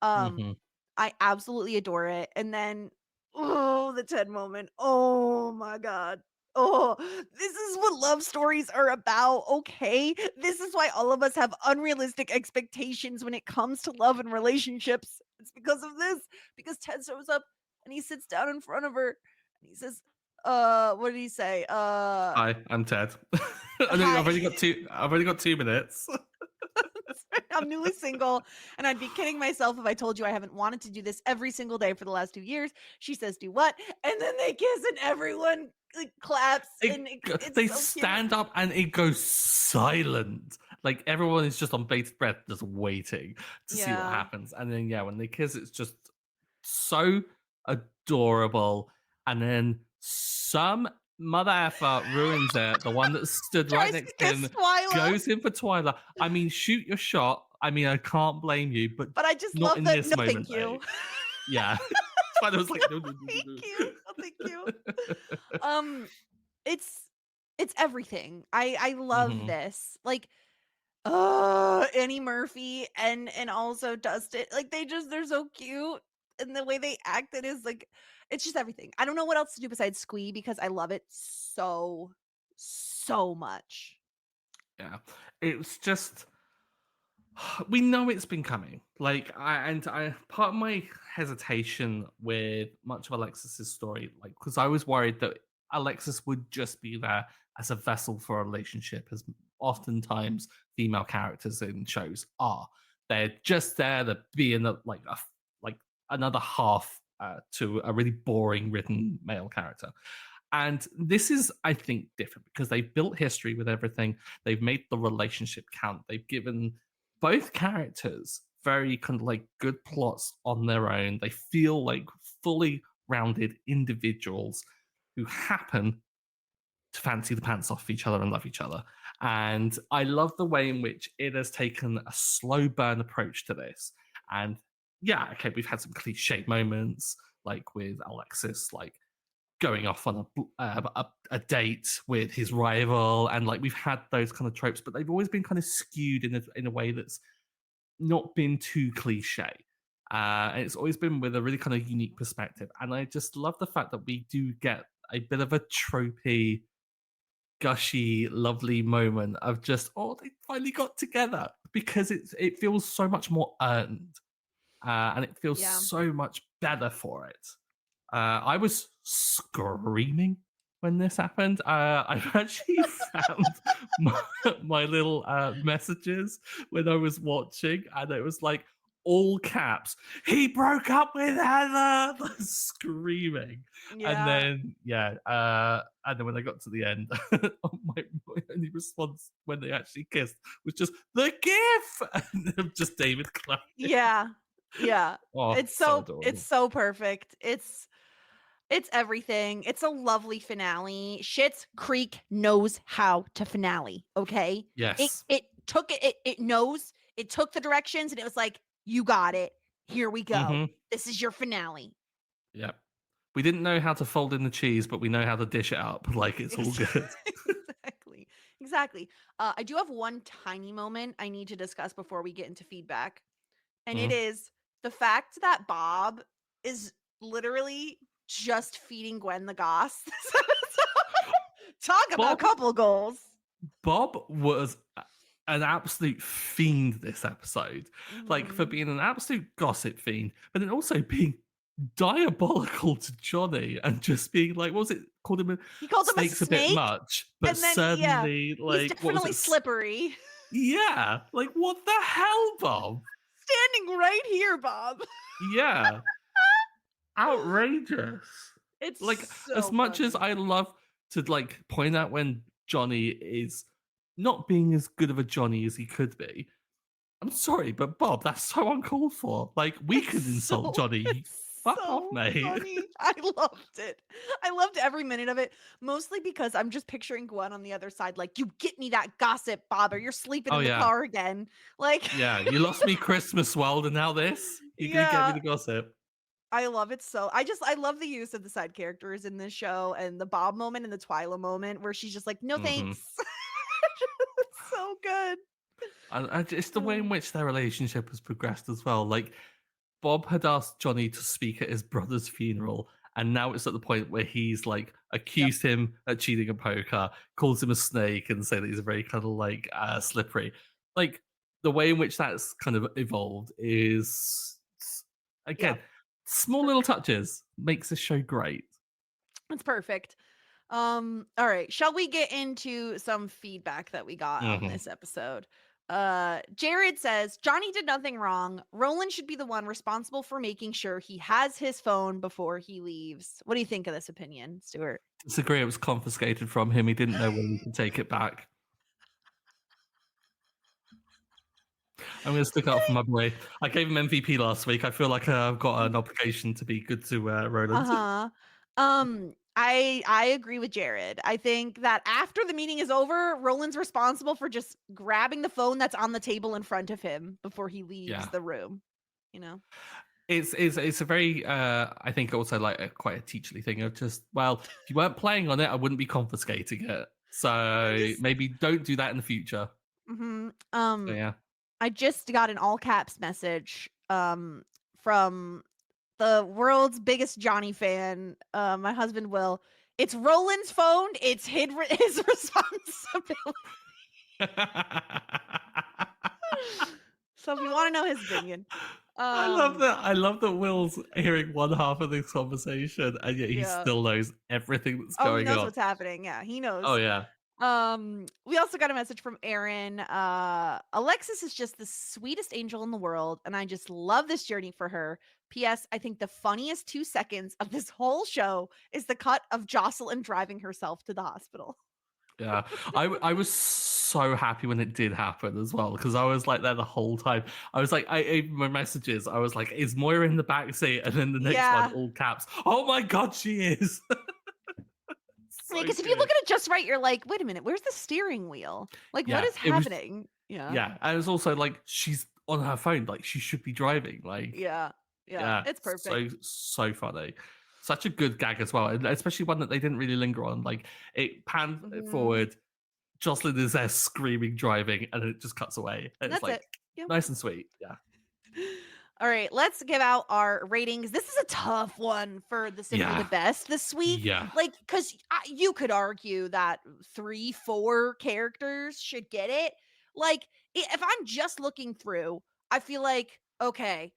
Um,
hmm
I absolutely adore it. And then, oh, the Ted moment. Oh my God. Oh, this is what love stories are about. Okay. This is why all of us have unrealistic expectations when it comes to love and relationships. It's because of this. Because Ted shows up and he sits down in front of her and he says, what did he say?
Hi, I'm Ted.
Hi.
I've only got two. I've only got 2 minutes.
I'm newly single, and I'd be kidding myself if I told you I haven't wanted to do this every single day for the last 2 years. She says, "Do what?" And then they kiss, and everyone like claps, and it's
They
so cute.
stand up and it goes silent. Like everyone is just on bated breath, just waiting to see what
Yeah.
happens. And then yeah, when they kiss, it's just so adorable. And then some mother effer ruins it. The one that stood right
Tries
next
to
to
kiss
him
Twyla,
goes in for Twyla. I mean, shoot your shot. I mean, I can't blame you, but
but I just
not
love
in
that.
this
No,
moment,
thank
mate.
you.
Yeah. Twyla was like, no, no, no,
Thank
no,
you. Oh, thank you.
no.
Um, it's it's everything. I love
hmm
this. Like Annie Murphy and also Dustin, like, they're so cute, and the way they act it is, like it's just everything. I don't know what else to do besides squee because I love it so much.
Yeah. It's just we know it's been coming. Like I part of my hesitation with much of Alexis's story, like because I was worried that Alexis would just be there as a vessel for a relationship, as oftentimes female characters in shows are. They're just there to be in like another half to a really boring written male character. And this is, I think, different because they've built history with everything. They've made the relationship count. They've given both characters very kind of like good plots on their own. They feel like fully rounded individuals who happen to fancy the pants off each other and love each other. And I love the way in which it has taken a slow burn approach to this. And yeah, okay, we've had some cliche moments like with Alexis, like going off on a date with his rival, and like we've had those kind of tropes, but they've always been kind of skewed in a way that's not been too cliche. And it's always been with a really kind of unique perspective. And I just love the fact that we do get a bit of a tropey, gushy, lovely moment of just, oh, they finally got together, because it feels so much more earned, and it feels
Yeah.
so much better for it. I was screaming when this happened. I've actually found my little messages when I was watching, and it was like all caps. He broke up with Heather, screaming. And
Yeah.
then and then when I got to the end, my only response when they actually kissed was just the gif of just David clapping.
Yeah. Yeah.
Oh,
It's
so
so
adorable.
it's so perfect. It's everything. It's a lovely finale. Schitt's Creek knows how to finale, okay?
Yes.
It took it knows, it took the directions and it was like, you got it. Here we go.
Mhm.
This is your finale.
Yep. We didn't know how to fold in the cheese, but we know how to dish it up. Like, it's all good.
Exactly. Exactly. I do have one tiny moment I need to discuss before we get into feedback. And it
Mhm.
is the fact that Bob is literally just feeding Gwen the goss. Talk about
Bob
couple goals.
Bob was an absolute fiend this episode. Like, for
Mhm.
being an absolute gossip fiend, but then also being diabolical to Johnny and just being like, what was it? Called him
He called him a
snake's a bit
snake,
much, but
and then yeah,
certainly,
he's
like, what was
definitely
it?
slippery.
Yeah. Like, what the hell, Bob?
Standing right here, Bob.
Yeah. Outrageous.
It's
Like,
so
as much as
funny.
I love to like point out when Johnny is not being as good of a Johnny as he could be, I'm sorry, but Bob, that's so uncalled for. Like, we could insult Johnny.
It's
Fuck off,
so
mate.
funny. I loved it. I loved every minute of it, mostly because I'm just picturing Gwen on the other side, like, you get me that gossip, Bob, or you're sleeping
Oh
in the
yeah.
car again. Like,
Yeah. You lost me Christmas World, and now this? You're gonna get me
yeah,
the gossip.
I love it so. I love the use of the side characters in this show and the Bob moment and the Twyla moment where she's just like, no
Hmm.
thanks. So good.
And it's the way in
Mm.
which their relationship has progressed as well. Like, Bob had asked Johnny to speak at his brother's funeral, and now it's at the point where he's like
Yep.
accused him at cheating at poker, calls him a snake, and say that he's very kind of like slippery. Like, the way in which that's kind of evolved is
Yeah.
again small little touches makes this show great.
It's perfect. All right. Shall we get into some feedback that we got on
Mhm.
this episode? Jared says Johnny did nothing wrong. Roland should be the one responsible for making sure he has his phone before he leaves. What do you think of this opinion, Stuart?
Disagree. It was confiscated from him. He didn't know when he could take it back. I'm going to stick up for my boy. I gave him MVP last week. I feel like I've got an obligation to be good to Roland.
Uh-huh. I agree with Jared. I think that after the meeting is over, Roland's responsible for just grabbing the phone that's on the table in front of him before he leaves
Yeah.
the room. You know?
It's a very I think also like quite a teacherly thing of just, well, if you weren't playing on it, I wouldn't be confiscating it. So maybe don't do that in the future.
Mm-hmm.
So yeah.
I just got an all caps message from the world's biggest Johnny fan, my husband Will. It's Roland's phone. It's his responsibility. So if you want to know his opinion,
I love that. I love that Will's hearing one half of this conversation, and yet he
yeah.
still knows everything that's
Oh, he
going
knows
on.
what's happening. Yeah, he knows.
Oh yeah.
We also got a message from Aaron. Alexis is just the sweetest angel in the world, and I just love this journey for her. P.S. I think the funniest 2 seconds of this whole show is the cut of Jocelyn driving herself to the hospital.
Yeah, I was so happy when it did happen as well, because I was like there the whole time. I was like, even my messages, I was like, is Moira in the back seat? And then the next
Yeah.
one, all caps. Oh my god, she is.
Because if you look at it just right, you're like, wait a minute, where's the steering wheel? Like, what
Yeah,
is happening?
Yeah, and it's also like she's on her phone, like she should be driving. Like,
Yeah, it's perfect.
so funny. Such a good gag as well, and especially one that they didn't really linger on. Like, it panned
Mhm.
forward, Jocelyn is there screaming, driving, and it just cuts away. And
That's
it's like,
it. Yep.
Nice and sweet. Yeah.
All right, let's give out our ratings. This is a tough one for the simply the
Yeah.
best this week.
Yeah.
Like, because you could argue that 3, 4 characters should get it. Like, if I'm just looking through, I feel like, okay,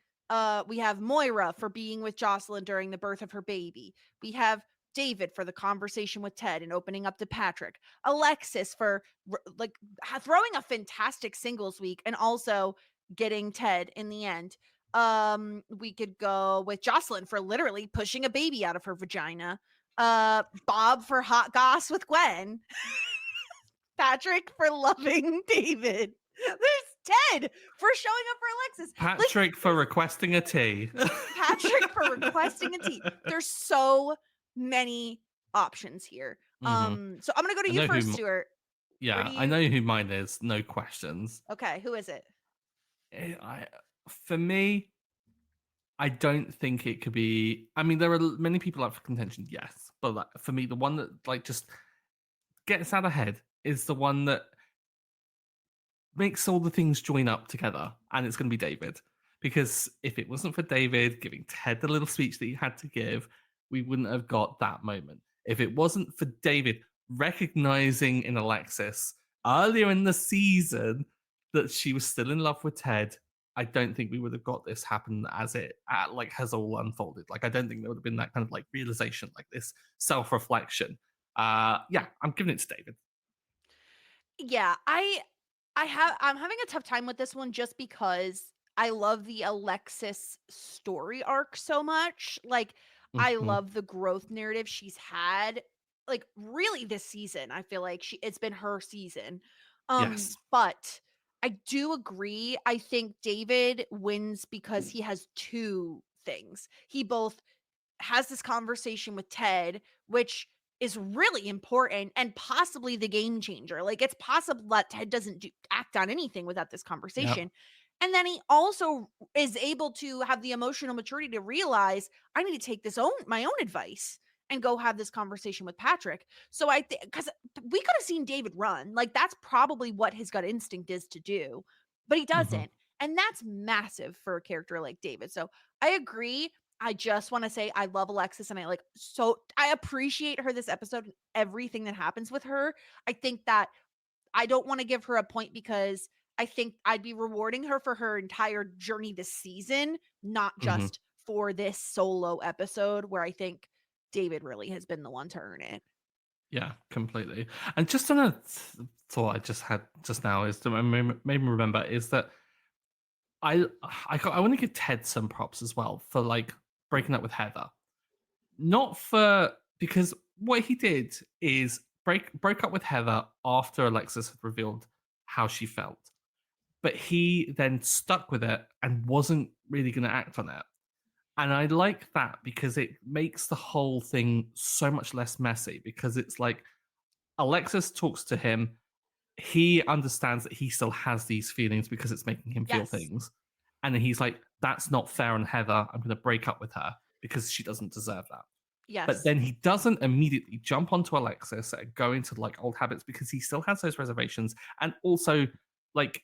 we have Moira for being with Jocelyn during the birth of her baby. We have David for the conversation with Ted and opening up to Patrick. Alexis for like throwing a fantastic singles week and also getting Ted in the end. We could go with Jocelyn for literally pushing a baby out of her vagina. Bob for hot goss with Gwen. Patrick for loving David. There's Ted for showing up for Alexis.
Patrick for requesting a tea.
Patrick for requesting a tea. There's so many options here. So I'm gonna go to
I
you
know
first,
who.
Stuart. Where
Yeah,
do
I
you?
know who mine is. No questions.
Okay, who is it?
I, for me, I don't think it could be. I mean, there are many people up for contention, yes, but like, for me, the one that like just gets out ahead is the one that makes all the things join up together, and it's going to be David. Because if it wasn't for David giving Ted the little speech that he had to give, we wouldn't have got that moment. If it wasn't for David recognizing in Alexis earlier in the season that she was still in love with Ted, I don't think we would have got this happen as it like has all unfolded. Like I don't think there would have been that kind of like realization, like this self-reflection. Yeah, I'm giving it to David.
Yeah, I'm having a tough time with this one just because I love the Alexis story arc so much. Like I
Hmm.
love the growth narrative she's had like really this season. I feel like it's been her season.
Yes.
But I do agree. I think David wins because he has two things. He both has this conversation with Ted, which is really important and possibly the game changer. Like it's possible that Ted doesn't act on anything without this
Yeah.
conversation. And then he also is able to have the emotional maturity to realize I need to take my own advice and go have this conversation with Patrick. So I think because we could have seen David run, like that's probably what his gut instinct is to do, but he
Hmm.
doesn't. And that's massive for a character like David. So I agree. I just want to say I love Alexis and I appreciate her this episode and everything that happens with her. I think that I don't want to give her a point because I think I'd be rewarding her for her entire journey this season, not
Hmm.
just for this solo episode where I think David really has been the one to earn it.
Yeah, completely. And just another thought I just had just now is that made me remember is that I want to give Ted some props as well for like breaking up with Heather. Not for because what he did is broke up with Heather after Alexis had revealed how she felt. But he then stuck with it and wasn't really going to act on it. And I like that because it makes the whole thing so much less messy because it's like Alexis talks to him. He understands that he still has these feelings because it's making him feel
Yes.
things. And then he's like, that's not fair on Heather. I'm going to break up with her because she doesn't deserve that. But
Yes.
then he doesn't immediately jump onto Alexis and go into like old habits because he still has those reservations. And also, like,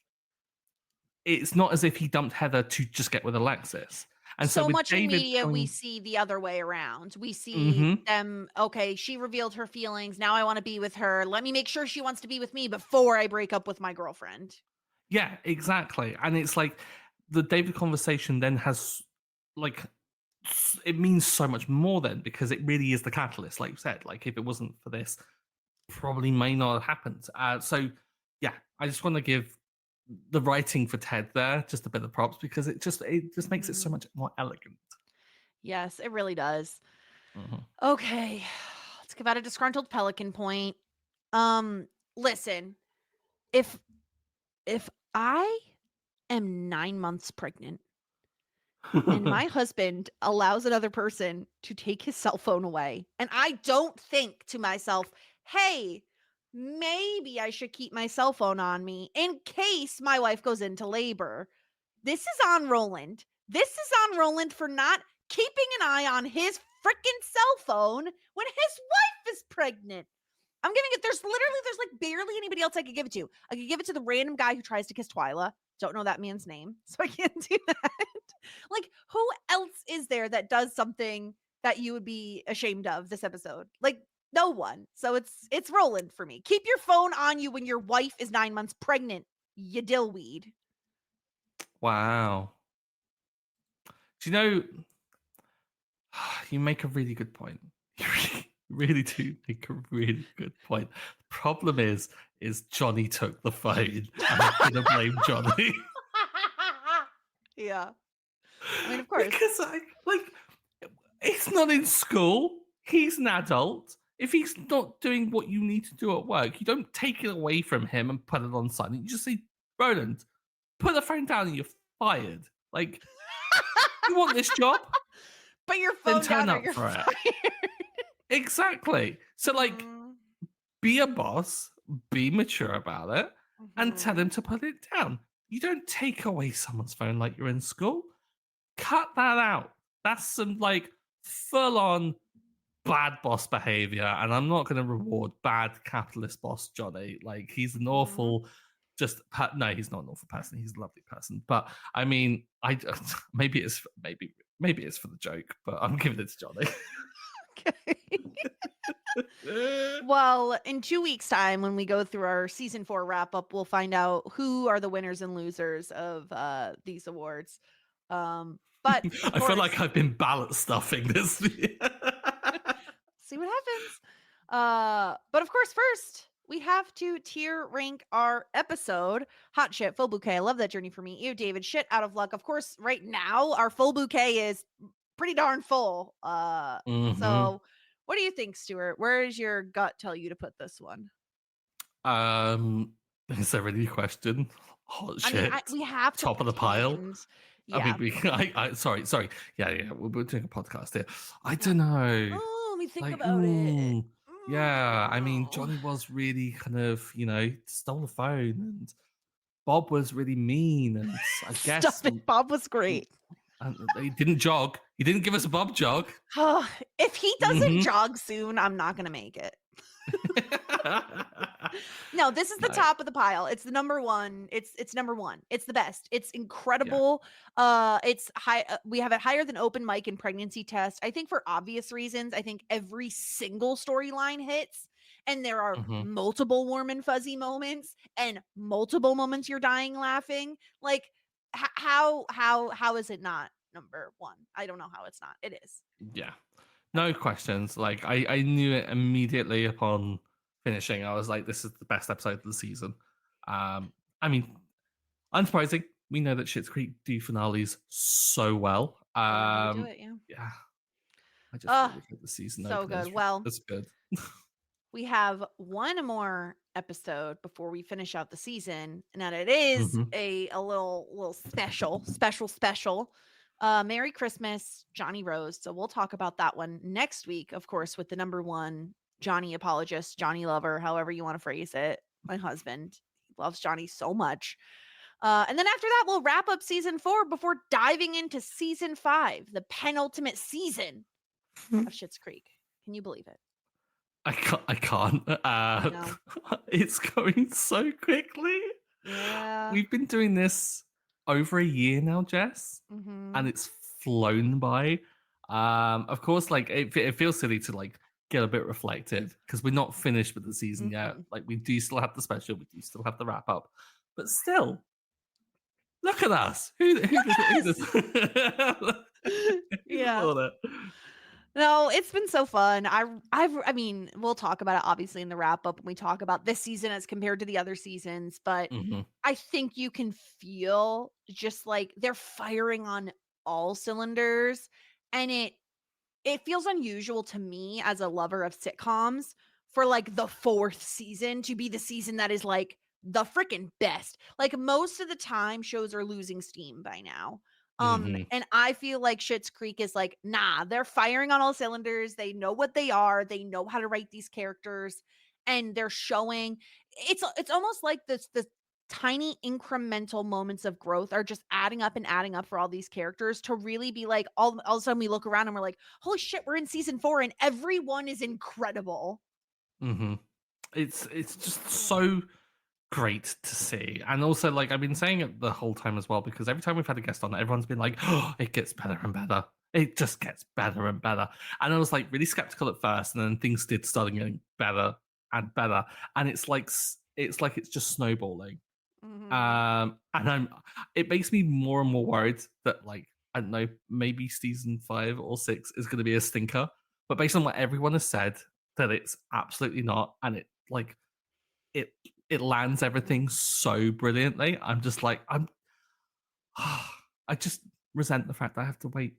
it's not as if he dumped Heather to just get with Alexis. And so
So
with
much in
David
media, we
coming,
see the other way around. We see
hmm
them, okay, she revealed her feelings. Now I want to be with her. Let me make sure she wants to be with me before I break up with my girlfriend.
yeah, exactly. And it's like the David conversation then has like it means so much more then because it really is the catalyst, like you said. Like if it wasn't for this, probably may not have happened. So yeah, I just want to give the writing for Ted there just a bit of props because it just makes it so
Mhm.
much more elegant.
Yes, it really does.
Mhm.
Okay, let's give out a disgruntled pelican point. Um, Listen, if if I am 9 months pregnant and my husband allows another person to take his cell phone away, and I don't think to myself, hey, maybe I should keep my cell phone on me in case my wife goes into labor. This is on Roland. This is on Roland for not keeping an eye on his freaking cell phone when his wife is pregnant. I'm giving it. There's like barely anybody else I could give it to. I could give it to the random guy who tries to kiss Twyla. Don't know that man's name, so I can't do that. Like, who else is there that does something that you would be ashamed of this episode? Like, no one. So it's Roland for me. Keep your phone on you when your wife is 9 months pregnant, you dillweed.
Wow. Do you know, you make a really good point. You really do make a really good point. The problem is Johnny took the phone, and I'm gonna blame Johnny.
Yeah. I mean, of course.
Because it's not in school. He's an adult. If he's not doing what you need to do at work, you don't take it away from him and put it on silent. You just say, Roland, put the phone down and you're fired. Like, you want this job?
Put your phone
Then turn
down or
up
you're
for it.
fired.
Exactly. So, like, be a boss, be mature about it, and tell him to put it down. You don't take away someone's phone like you're in school. Cut that out. That's some, like, full-on bad boss behavior, and I'm not going to reward bad capitalist boss Johnny. Like, he's an awful, no, he's not an awful person. He's a lovely person. But I mean, maybe it's for the joke, but I'm giving it to Johnny.
Okay. Well, in 2 weeks' time, when we go through our season 4 wrap up, we'll find out who are the winners and losers of these awards. But
I feel like I've been ballot stuffing this.
See what happens. But of course, first we have to tier rank our episode. Hot shit, full bouquet. I love that journey for me. Ew, David, shit out of luck. Of course, right now our full bouquet is pretty darn full. So what do you think, Stuart? Where does your gut tell you to put this one?
Is there any question? Hot shit.
We have to
top of the pile.
Yeah.
I mean, sorry. Yeah. We're doing a podcast here. I don't know.
Oh, let me think about it.
Yeah, I mean, Johnny was really kind of, stole the phone, and Bob was really mean, and I guess
Stop it. Bob was great.
And he didn't jog. He didn't give us a Bob jog.
If he doesn't jog soon, I'm not gonna make it. No, this is the top of the pile. It's the number one. It's number one. It's the best. It's incredible. It's high. We have it higher than open mic and pregnancy test. I think for obvious reasons. I think every single storyline hits, and there are multiple warm and fuzzy moments, and multiple moments you're dying laughing. Like, how is it not number one? I don't know how it's not. It is.
Yeah. No questions. Like, I knew it immediately upon finishing. I was like, this is the best episode of the season. I mean, unsurprising. We know that Schitt's Creek do finales so well.
Do it,
yeah. I just really like the season.
So good. Well,
it's good.
We have one more episode before we finish out the season, and that it is a little special. Merry Christmas, Johnny Rose. So we'll talk about that one next week, of course, with the number one Johnny apologist, Johnny lover, however you want to phrase it. My husband, he loves Johnny so much. And then after that, we'll wrap up season 4 before diving into season 5, the penultimate season of Schitt's Creek. Can you believe it?
I can't. It's going so quickly.
Yeah.
We've been doing this over a year now, Jess, and it's flown by. Of course, like it feels silly to like get a bit reflective because we're not finished with the season yet. Like, we do still have the special, we do still have the wrap up, but still, look at us. Who
Yeah. No, it's been so fun. I mean, we'll talk about it obviously in the wrap up when we talk about this season as compared to the other seasons, but I think you can feel just like they're firing on all cylinders, and it feels unusual to me as a lover of sitcoms for like the 4th season to be the season that is like the freaking best. Like, most of the time shows are losing steam by now. And I feel like Schitt's Creek is like, nah, they're firing on all cylinders. They know what they are. They know how to write these characters, and they're showing it's almost like the tiny incremental moments of growth are just adding up for all these characters to really be like, all of a sudden we look around and we're like, holy shit, we're in season 4 and everyone is incredible.
it's just so great to see. And also, like, I've been saying it the whole time as well, because every time we've had a guest on, everyone's been like, oh, it gets better and better. It just gets better and better. And I was like really skeptical at first, and then things did start getting better and better. And it's like it's just snowballing. And it makes me more and more worried that, like, I don't know, maybe season 5 or 6 is going to be a stinker. But based on what everyone has said, that it's absolutely not, and it lands everything so brilliantly. I'm just like, I just resent the fact that I have to wait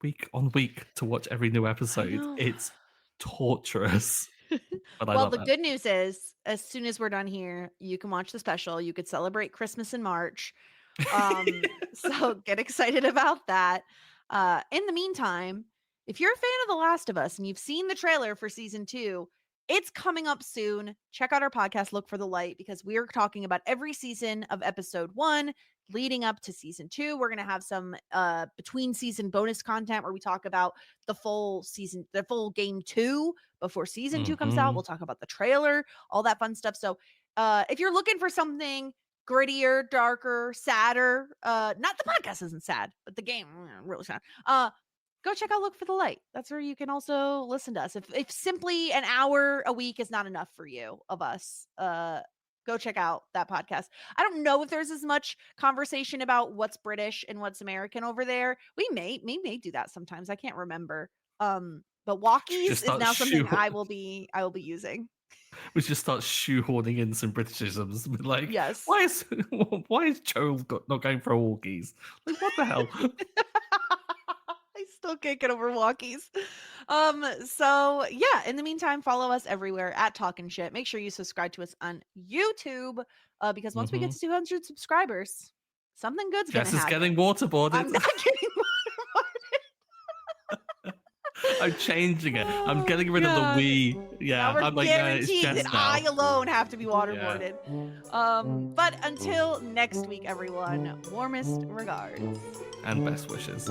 week on week to watch every new episode.
know.
It's torturous. But I
Well,
love
the
it.
good news is, as soon as we're done here, you can watch the special. You could celebrate Christmas in March. So get excited about that. In the meantime, if you're a fan of The Last of Us and you've seen the trailer for season 2, it's coming up soon. Check out our podcast, Look for the Light, because we are talking about every season of episode 1 leading up to season 2. We're going to have some between season bonus content where we talk about the full season, the full game 2 before season 2 comes out. We'll talk about the trailer, all that fun stuff. So if you're looking for something grittier, darker, sadder, not the podcast isn't sad, but the game really sad. Go check out Look for the Light. That's where you can also listen to us. If simply an hour a week is not enough for you of us, go check out that podcast. I don't know if there's as much conversation about what's British and what's American over there. We may do that sometimes. I can't remember. But walkies is now something I will be using.
We just start shoehorning in some Britishisms. Like,
yes,
why is Joel not going for walkies? Like, what the hell?
I still can't get over walkies. So yeah, in the meantime, follow us everywhere at Talkin' Shit. Make sure you subscribe to us on YouTube, because once we get to 200 subscribers, something good's gonna happen.
Jess is getting waterboarded.
I'm not getting waterboarded.
I'm changing it. I'm getting rid of the we. Yeah,
now we're
I'm like,
guaranteed
no, it's
that
Jess now.
I alone have to be waterboarded. But until next week, everyone, warmest regards
And best wishes.